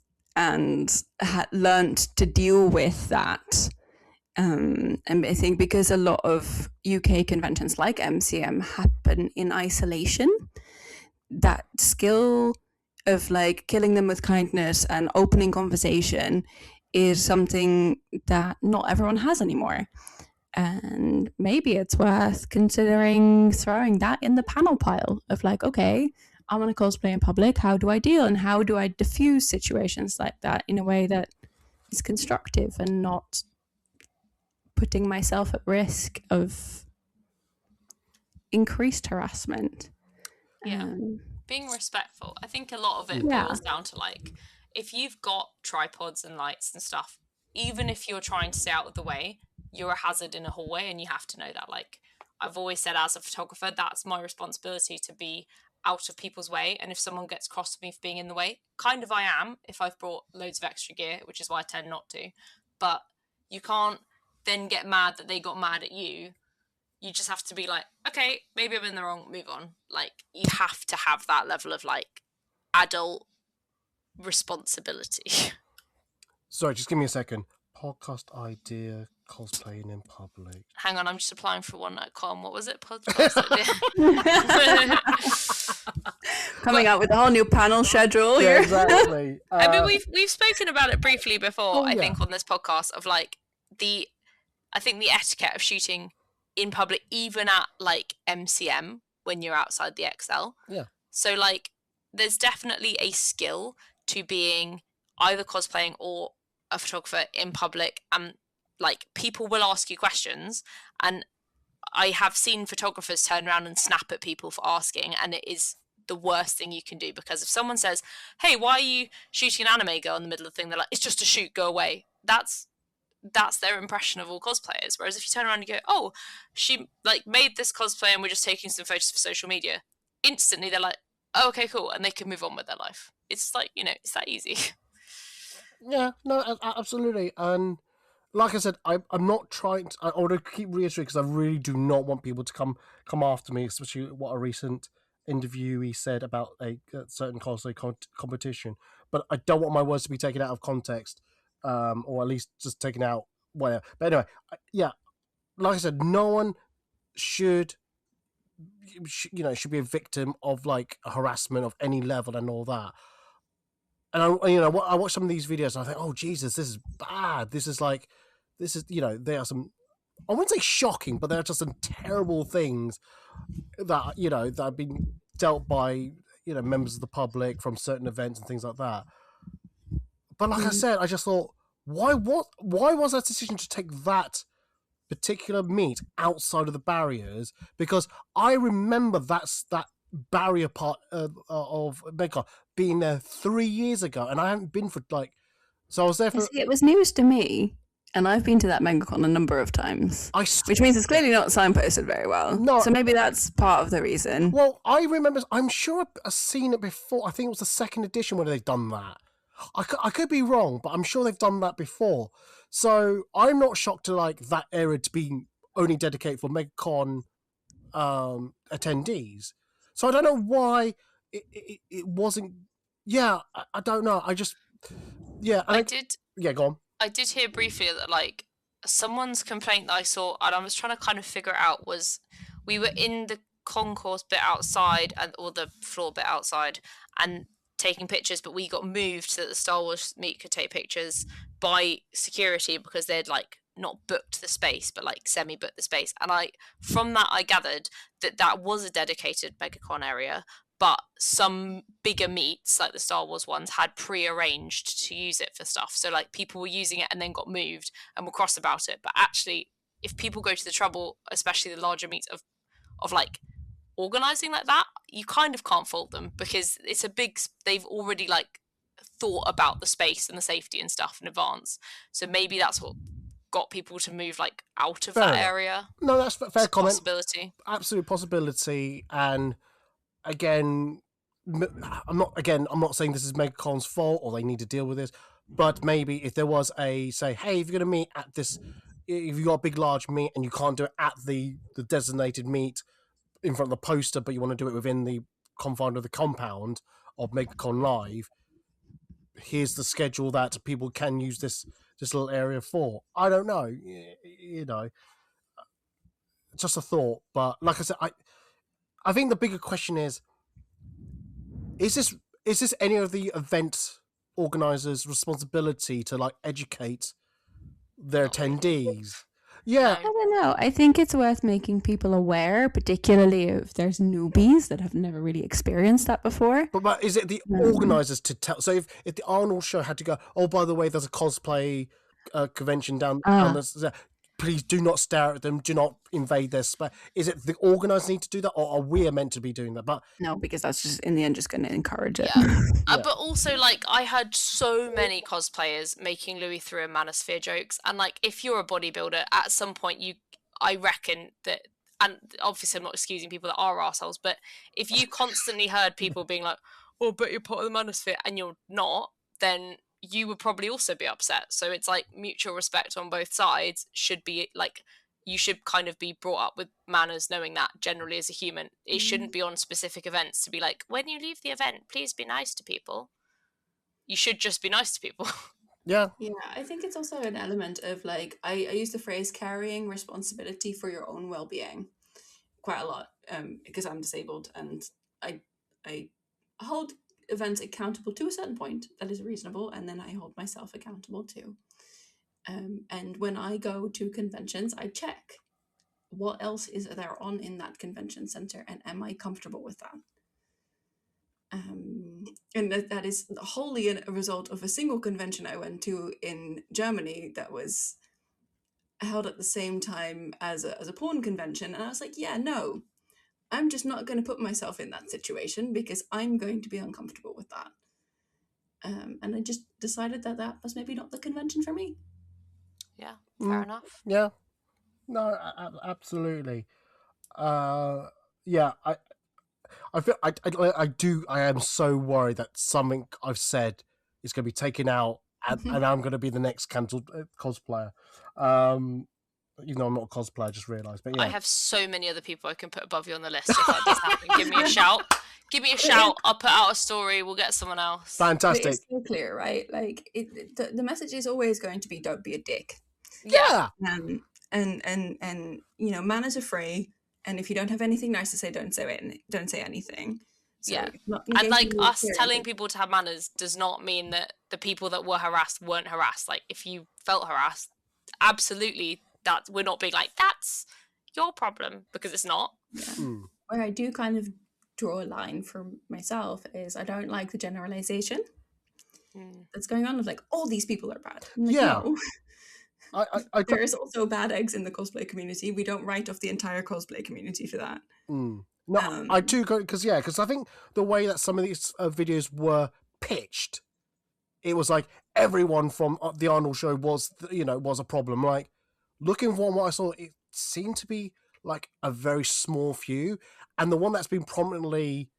had learned to deal with that. And I think because a lot of UK conventions like MCM happen in isolation, that skill of like killing them with kindness and opening conversation is something that not everyone has anymore. And maybe it's worth considering throwing that in the panel pile of like, okay, I want to cosplay in public. How do I deal and how do I diffuse situations like that in a way that is constructive and not putting myself at risk of increased harassment? Yeah. Being respectful. I think a lot of it boils down to like, if you've got tripods and lights and stuff, even if you're trying to stay out of the way, you're a hazard in a hallway and you have to know that. Like I've always said, as a photographer, that's my responsibility to be out of people's way. And if someone gets cross with me for being in the way, kind of I am if I've brought loads of extra gear, which is why I tend not to. But you can't then get mad that they got mad at you. You just have to be like, okay, maybe I'm in the wrong, move on. Like you have to have that level of like adult responsibility. Sorry, just give me a second. Podcast idea, cosplaying in public. Hang on, I'm just applying for one at com. What was it? Podcast idea. Coming out with a whole new panel schedule here. Yeah, exactly. I mean, we've spoken about it briefly before. I think on this podcast of like I think the etiquette of shooting in public, even at like MCM when you're outside the XL. Yeah. So like, there's definitely a skill to being either cosplaying or a photographer in public, and like people will ask you questions, and I have seen photographers turn around and snap at people for asking, and it is the worst thing you can do, because if someone says, hey, why are you shooting an anime girl in the middle of the thing, they're like, it's just a shoot, go away. That's their impression of all cosplayers. Whereas if you turn around and go, oh, she like made this cosplay and we're just taking some photos for social media, instantly they're like, oh, okay, cool, and they can move on with their life. It's like, you know, it's that easy. Yeah, no, absolutely. And like I said, I'm not trying to. I want to keep reiterating because I really do not want people to come after me, especially what a recent interviewee said about a certain cosplay competition. But I don't want my words to be taken out of context, or at least just taken out whatever. But anyway, yeah, like I said, no one should should be a victim of like harassment of any level and all that. And I watch some of these videos and I think, oh Jesus, this is bad. This is there are some, I wouldn't say shocking, but there are just some terrible things that that have been dealt by members of the public from certain events and things like that. But like I said, I just thought, why was that decision to take that particular meat outside of the barriers? Because I remember that barrier part of MegaCon being there 3 years ago, and I haven't been for so I was there for. See, it was news to me, and I've been to that MegaCon a number of times, which means it's clearly not signposted very well. No, so maybe that's part of the reason. Well, I remember, I'm sure I've seen it before. I think it was the second edition where they've done that. I could be wrong, but I'm sure they've done that before. So I'm not shocked to that area to be only dedicated for MegaCon attendees. So I don't know why it wasn't. Yeah, I don't know. I just Yeah, Yeah, go on. I did hear briefly that someone's complaint that I saw, and I was trying to kind of figure it out, was we were in the concourse bit outside or the floor bit outside and taking pictures, but we got moved so that the Star Wars meet could take pictures by security because they'd not booked the space, but semi-booked the space. And from that I gathered that was a dedicated MegaCon area, but some bigger meets, like the Star Wars ones, had pre-arranged to use it for stuff. So people were using it and then got moved and were cross about it. But actually, if people go to the trouble, especially the larger meets, of organising like that, you kind of can't fault them, because it's a big. They've already thought about the space and the safety and stuff in advance. So maybe that's what got people to move out of that area. No, that's fair comment. Possibility. Absolute possibility. And again, I'm not saying this is MegaCon's fault or they need to deal with this, but maybe if there was hey, if you're going to meet at this, if you got a big large meet and you can't do it at the designated meet in front of the poster, but you want to do it within the confine of the compound of MegaConLive, here's the schedule that people can use this little area for. I don't know, just a thought. But like I said, I think the bigger question is this any of the event organizers' responsibility to educate their attendees? Yeah. I don't know. I think it's worth making people aware, particularly if there's newbies that have never really experienced that before. But is it the organisers to tell? So if the Arnold show had to go, oh, by the way, there's a cosplay convention down the, please do not stare at them, do not invade their space. Is it the organisers need to do that, or are we meant to be doing that? But no, because that's just in the end just going to encourage it. Yeah. But also, I heard so many cosplayers making Louis through a manosphere jokes, and if you're a bodybuilder, at some point I reckon that, and obviously I'm not excusing people that are arseholes, but if you constantly heard people being like, oh, but you're part of the manosphere, and you're not, then you would probably also be upset. So it's mutual respect on both sides should be you should kind of be brought up with manners, knowing that generally as a human. It shouldn't be on specific events to be when you leave the event, please be nice to people. You should just be nice to people. Yeah. Yeah, I think it's also an element of I use the phrase carrying responsibility for your own well-being quite a lot, because I'm disabled and I hold events accountable to a certain point that is reasonable, and then I hold myself accountable too. And when I go to conventions, I check what else is there on in that convention center, and am I comfortable with that? And that is wholly a result of a single convention I went to in Germany that was held at the same time as a porn convention, and I was yeah, no, I'm just not going to put myself in that situation because I'm going to be uncomfortable with that. And I just decided that was maybe not the convention for me. Yeah, fair enough. Yeah, no, absolutely. Yeah, I feel I am so worried that something I've said is going to be taken out, and I'm going to be the next cancelled cosplayer. Even though I'm not a cosplayer, I just realised. But yeah, I have so many other people I can put above you on the list. If that does happen, give me a shout. Give me a shout. I'll put out a story. We'll get someone else. fantastic. It's so clear, right? Like the message is always going to be don't be a dick. Yeah. And you know, manners are free, and if you don't have anything nice to say, don't say anything. So Yeah. not And like negating us the telling experience. people to have manners does not mean that the people that were harassed weren't harassed. Like if you felt harassed, absolutely, that we're not being like that's your problem, because it's not. Where I do kind of draw a line for myself is I don't like the generalization that's going on of like all these people are bad. I'm like, Yeah. no. I There is also bad eggs in the cosplay community. We don't write off the entire cosplay community for that. No, I do go because I think the way that some of these videos were pitched, it was like everyone from the Arnold show was a problem. Like looking from what I saw, it seemed to be like a very small few, and the one that's been prominently,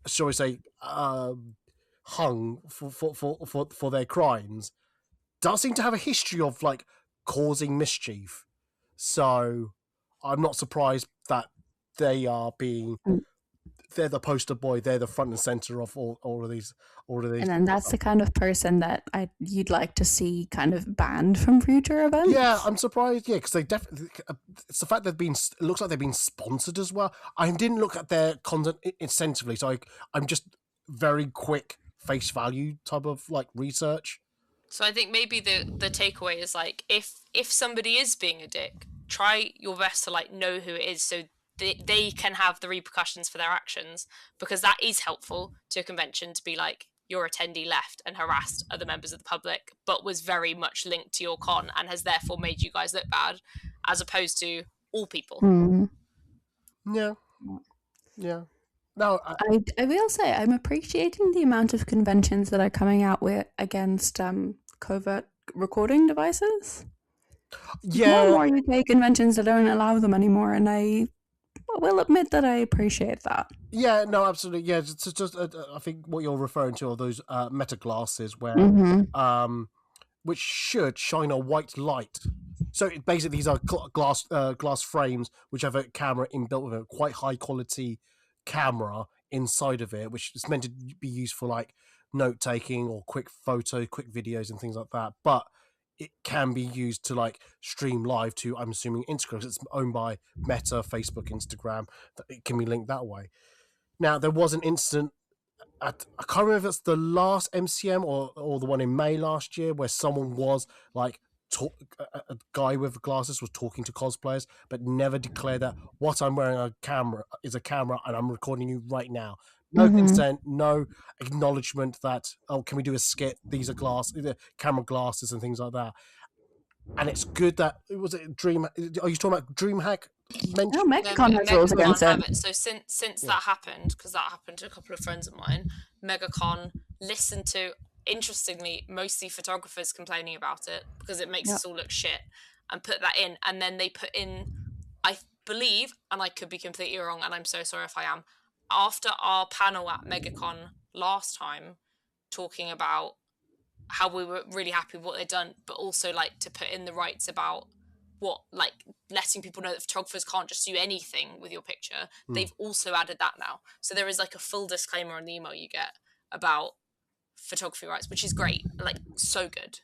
shall we say, hung for their crimes does seem to have a history of like causing mischief. So I'm not surprised that they are being they're the poster boy, they're the front and center of all of these. And then that's the kind of person that you'd like to see kind of banned from future events. Yeah, I'm surprised. Yeah, because they definitely. It's the fact it looks like they've been sponsored as well. I didn't look at their content extensively, so I'm just very quick face value type of like research. So I think maybe the takeaway is like if somebody is being a dick, try your best to like know who it is, so they can have the repercussions for their actions, because that is helpful to a convention to be like your attendee left and harassed other members of the public, but was very much linked to your con and has therefore made you guys look bad, as opposed to all people. Yeah. No, I will say I'm appreciating the amount of conventions that are coming out with against covert recording devices. yeah. More UK conventions that don't allow them anymore, and I will admit that I appreciate that. Yeah, no, absolutely. Yeah, just I think what you're referring to are those meta glasses where, which should shine a white light. So basically, these are glass frames which have a camera inbuilt with a quite high quality camera inside of it, which is meant to be used for like note taking or quick videos and things like that. But it can be used to like stream live to, I'm assuming, Instagram. It's owned by Meta, Facebook, Instagram. That it can be linked that way. Now there was an incident I can't remember if it's the last MCM or the one in May last year where someone was like a guy with glasses was talking to cosplayers, but never declared that what I'm wearing is a camera and I'm recording you right now. No consent, no acknowledgement that, oh, can we do a skit? These are camera glasses and things like that. And it's good that was it Dream. Are you talking about Dreamhack? No, MegaCon has rules against it. So since that happened, because that happened to a couple of friends of mine, MegaCon listened to, interestingly, mostly photographers complaining about it because it makes us all look shit, and put that in. And then they put in, I believe, and I could be completely wrong, and I'm so sorry if I am, after our panel at MegaCon last time, talking about how we were really happy with what they'd done, but also like to put in the rights about what, like, letting people know that photographers can't just do anything with your picture. They've also added that now. So there is like a full disclaimer on the email you get about photography rights, which is great, like so good.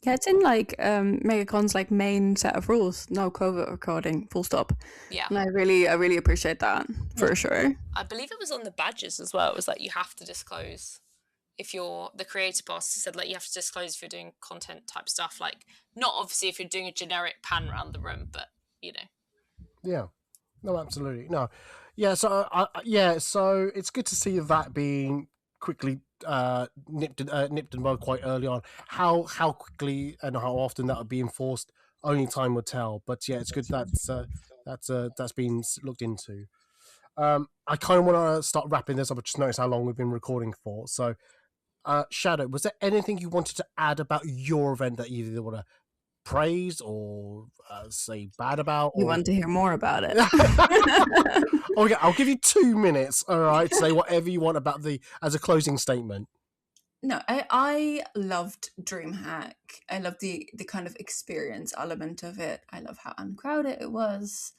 Yeah, it's in like MegaCon's like main set of rules. No covert recording, full stop. Yeah. And I really appreciate that for sure. I believe it was on the badges as well. It was like you have to disclose if you're the creator boss. Said like you have to disclose if you're doing content type stuff, like not obviously if you're doing a generic pan around the room, but you know. Yeah, no, absolutely, no, yeah. So so it's good to see that being quickly nipped in bud quite early on. How quickly and how often that would be enforced, only time will tell. But yeah, it's good that's been looked into. I kind of want to start wrapping this up. I just noticed how long we've been recording for. So, Shadow, was there anything you wanted to add about your event that you either want to praise or say bad about? You want to hear more about it? Okay, I'll give you 2 minutes. All right, say whatever you want about as a closing statement. No, I loved Dreamhack. I loved the kind of experience element of it. I love how uncrowded it was,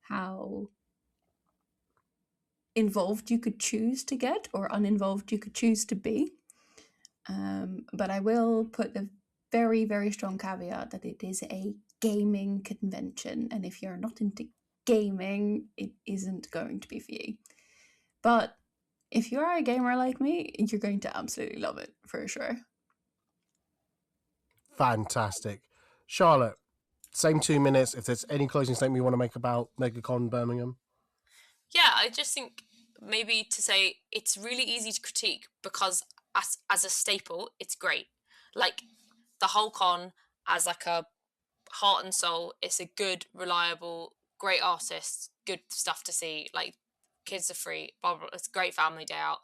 how involved you could choose to get or uninvolved you could choose to be. But I will put a very, very strong caveat that it is a gaming convention, and if you're not into gaming, it isn't going to be for you. But if you are a gamer like me, you're going to absolutely love it for sure. Fantastic. Charlotte, same 2 minutes. If there's any closing statement you want to make about MegaCon Birmingham. Yeah, I just think maybe to say it's really easy to critique because as a staple, it's great. Like the whole con as like a heart and soul, it's a good, reliable, great artists, good stuff to see. Like kids are free, blah, blah, it's a great family day out.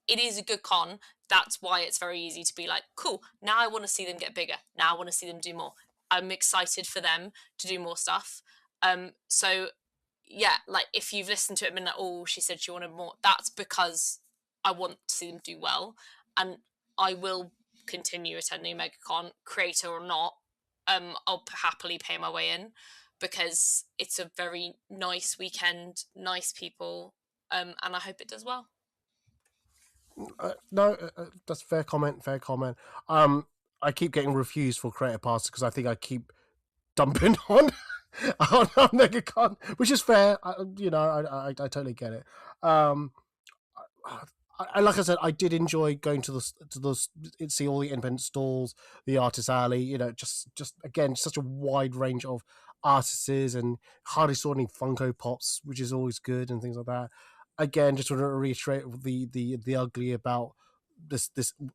It is a good con. That's why it's very easy to be like, cool, now I want to see them get bigger. Now I want to see them do more. I'm excited for them to do more stuff. So yeah, like if you've listened to it and been like, oh, she said she wanted more, that's because I want to see them do well. And I will continue attending MegaCon, creator or not. I'll happily pay my way in because it's a very nice weekend, nice people, and I hope it does well. No, that's fair comment. I keep getting refused for creator passes because I think I keep dumping on MegaCon, which is fair. I totally get it. Like I said, I did enjoy going to see all the independent stalls, the artist alley. Just again, such a wide range of artists, and hardly saw any Funko Pops, which is always good, and things like that. Again, just want to reiterate the ugly about this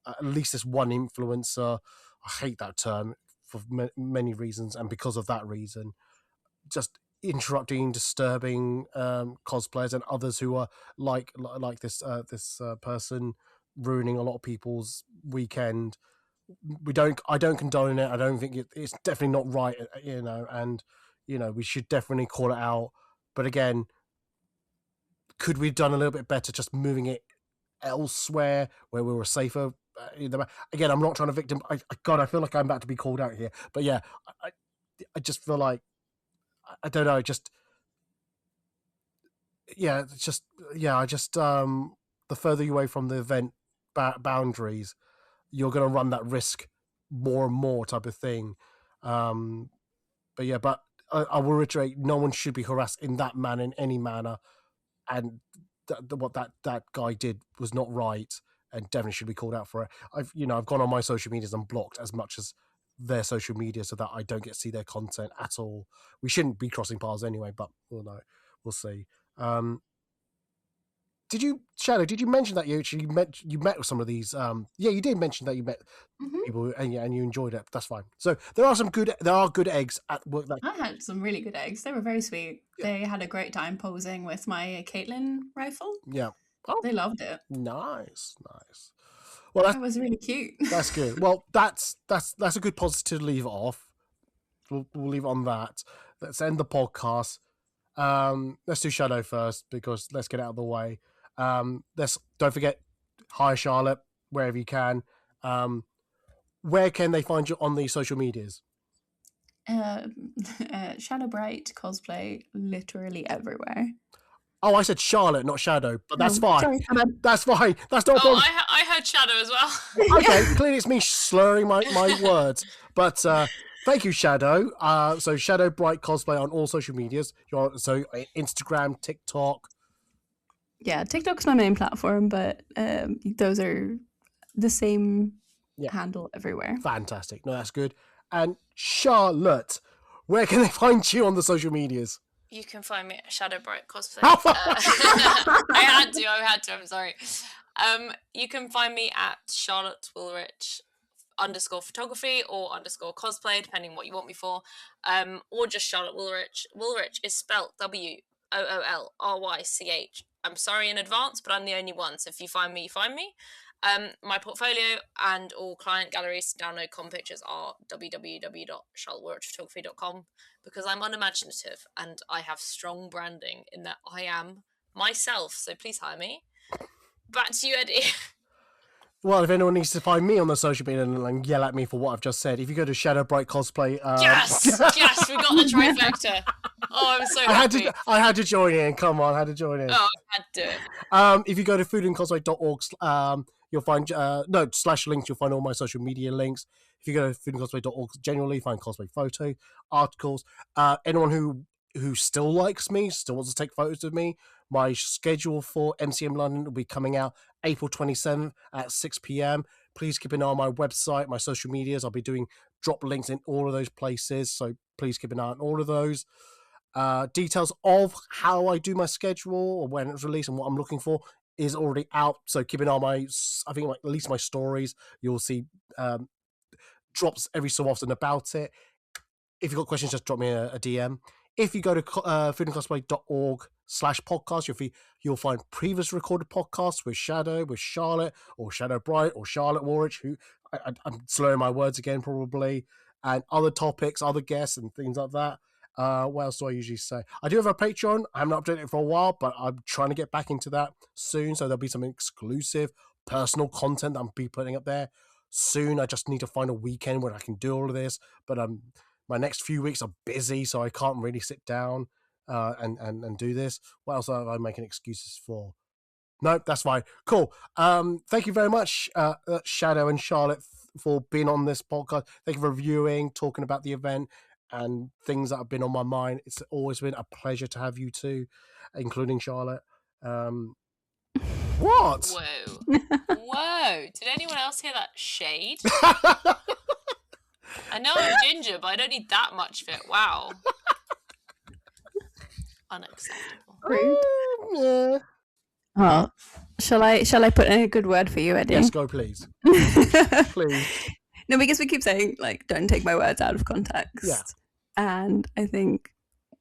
at least this one influencer. I hate that term for many reasons, and because of that reason, just interrupting, disturbing cosplayers and others who are like this person, ruining a lot of people's weekend. I don't condone it. I don't think it's definitely not right, and we should definitely call it out. But again, could we have done a little bit better just moving it elsewhere where we were safer? Again, I'm not trying to victim. God, I feel like I'm about to be called out here. But yeah, I just feel like, I don't know, the further you away from the event boundaries, you're going to run that risk more and more, type of thing. But I will reiterate, no one should be harassed in that manner, in any manner, and what that guy did was not right, and definitely should be called out for it. I've gone on my social medias and blocked as much as their social media so that I don't get to see their content at all. We shouldn't be crossing paths anyway, but we'll see. Shadow, did you mention that you actually met with some of these? Yeah, you did mention that you met people and you enjoyed it. That's fine. So there are good eggs at work. I had some really good eggs. They were very sweet. Yeah. They had a great time posing with my Caitlin rifle. Yeah. Oh, they loved it. Nice. Well, that was really cute. That's good. Well, that's a good positive to leave it off. We'll leave it on that. Let's end the podcast. Let's do Shadow first, because let's get it out of the way. Don't forget, hire Charlotte wherever you can. Where can they find you on the social medias? Shadow Bright Cosplay, literally everywhere. Oh, I said Charlotte, not Shadow, but that's fine. Sorry, that's fine. That's not a problem. I heard Shadow as well. Okay, clearly it's me slurring my words. But thank you, Shadow. So Shadow Bright Cosplay on all social medias. So Instagram, TikTok. Yeah, TikTok's my main platform, but those are the same handle everywhere. Fantastic. No, that's good. And Charlotte, where can they find you on the social medias? You can find me at Shadow Bright Cosplay. I had to, I'm sorry. You can find me at Charlotte Woolrich _photography or _cosplay, depending on what you want me for. Or just Charlotte Woolrich. Woolrich is spelled WOOLRYCH. I'm sorry in advance, but I'm the only one. So if you find me, you find me. My portfolio and all client galleries to download com pictures are www.charlottewoolrichphotography.com, because I'm unimaginative and I have strong branding in that I am myself. So please hire me. Back to you, Eddie. Well, if anyone needs to find me on the social media and yell at me for what I've just said, if you go to Shadow Bright Cosplay, Yes, yes, we got the trifecta. Oh, I'm so happy. I had to join in. Come on, I had to join in. Oh, I had to. If you go to foodandcosplay.org, you'll find /links. You'll find all my social media links. If you go to foodandcosplay.org, generally find cosplay photo articles. Anyone who still likes me, still wants to take photos of me, my schedule for MCM London will be coming out April 27th at 6 p.m. Please keep an eye on my website, my social medias. I'll be doing drop links in all of those places, so please keep an eye on all of those. Details of how I do my schedule or when it's released and what I'm looking for is already out, so keep an eye on at least my stories. You'll see drops every so often about it. If you've got questions, just drop me a DM. If you go to foodandcosplay.org/podcast, you'll find previous recorded podcasts with Shadow, with Charlotte, or Shadow Bright, or Charlotte Warwick, who I'm slurring my words again probably, and other topics, other guests, and things like that. What else do I usually say? I do have a Patreon. I haven't updated it for a while, but I'm trying to get back into that soon, so there'll be some exclusive personal content that I'll be putting up there soon. I just need to find a weekend where I can do all of this, but my next few weeks are busy, so I can't really sit down and do this. What else am I making excuses for? No, that's fine. Cool. Thank you very much, Shadow and Charlotte, for being on this podcast. Thank you for reviewing, talking about the event, and things that have been on my mind. It's always been a pleasure to have you two, including Charlotte. What? Whoa. Whoa. Did anyone else hear that shade? I know I'm ginger, but I don't need that much of it. Wow. Unacceptable. Yeah. Oh, shall I put in a good word for you, Eddie? Yes, go please. Please. No, because we keep saying, like, don't take my words out of context. Yeah. And I think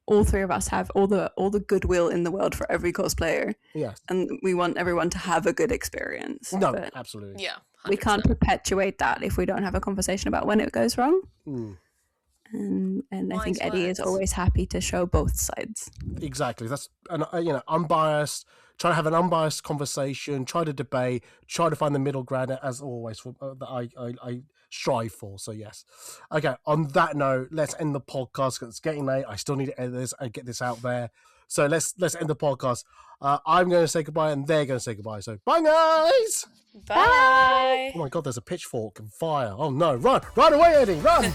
all three of us have all the goodwill in the world for every cosplayer. Yes. And we want everyone to have a good experience. No, but absolutely. Yeah. 100%. we can't perpetuate that if we don't have a conversation about when it goes wrong. Mm. And I think Wise Eddie is words. always happy to show both sides. Exactly. That's unbiased. Try to have an unbiased conversation. Try to debate. Try to find the middle ground, as always. That I strive for. So yes. Okay. On that note, let's end the podcast because it's getting late. I still need to edit this and get this out there. So let's end the podcast. I'm going to say goodbye, and they're going to say goodbye. So bye, guys. Bye. Oh my God, there's a pitchfork and fire. Oh no, run away, Eddie, run.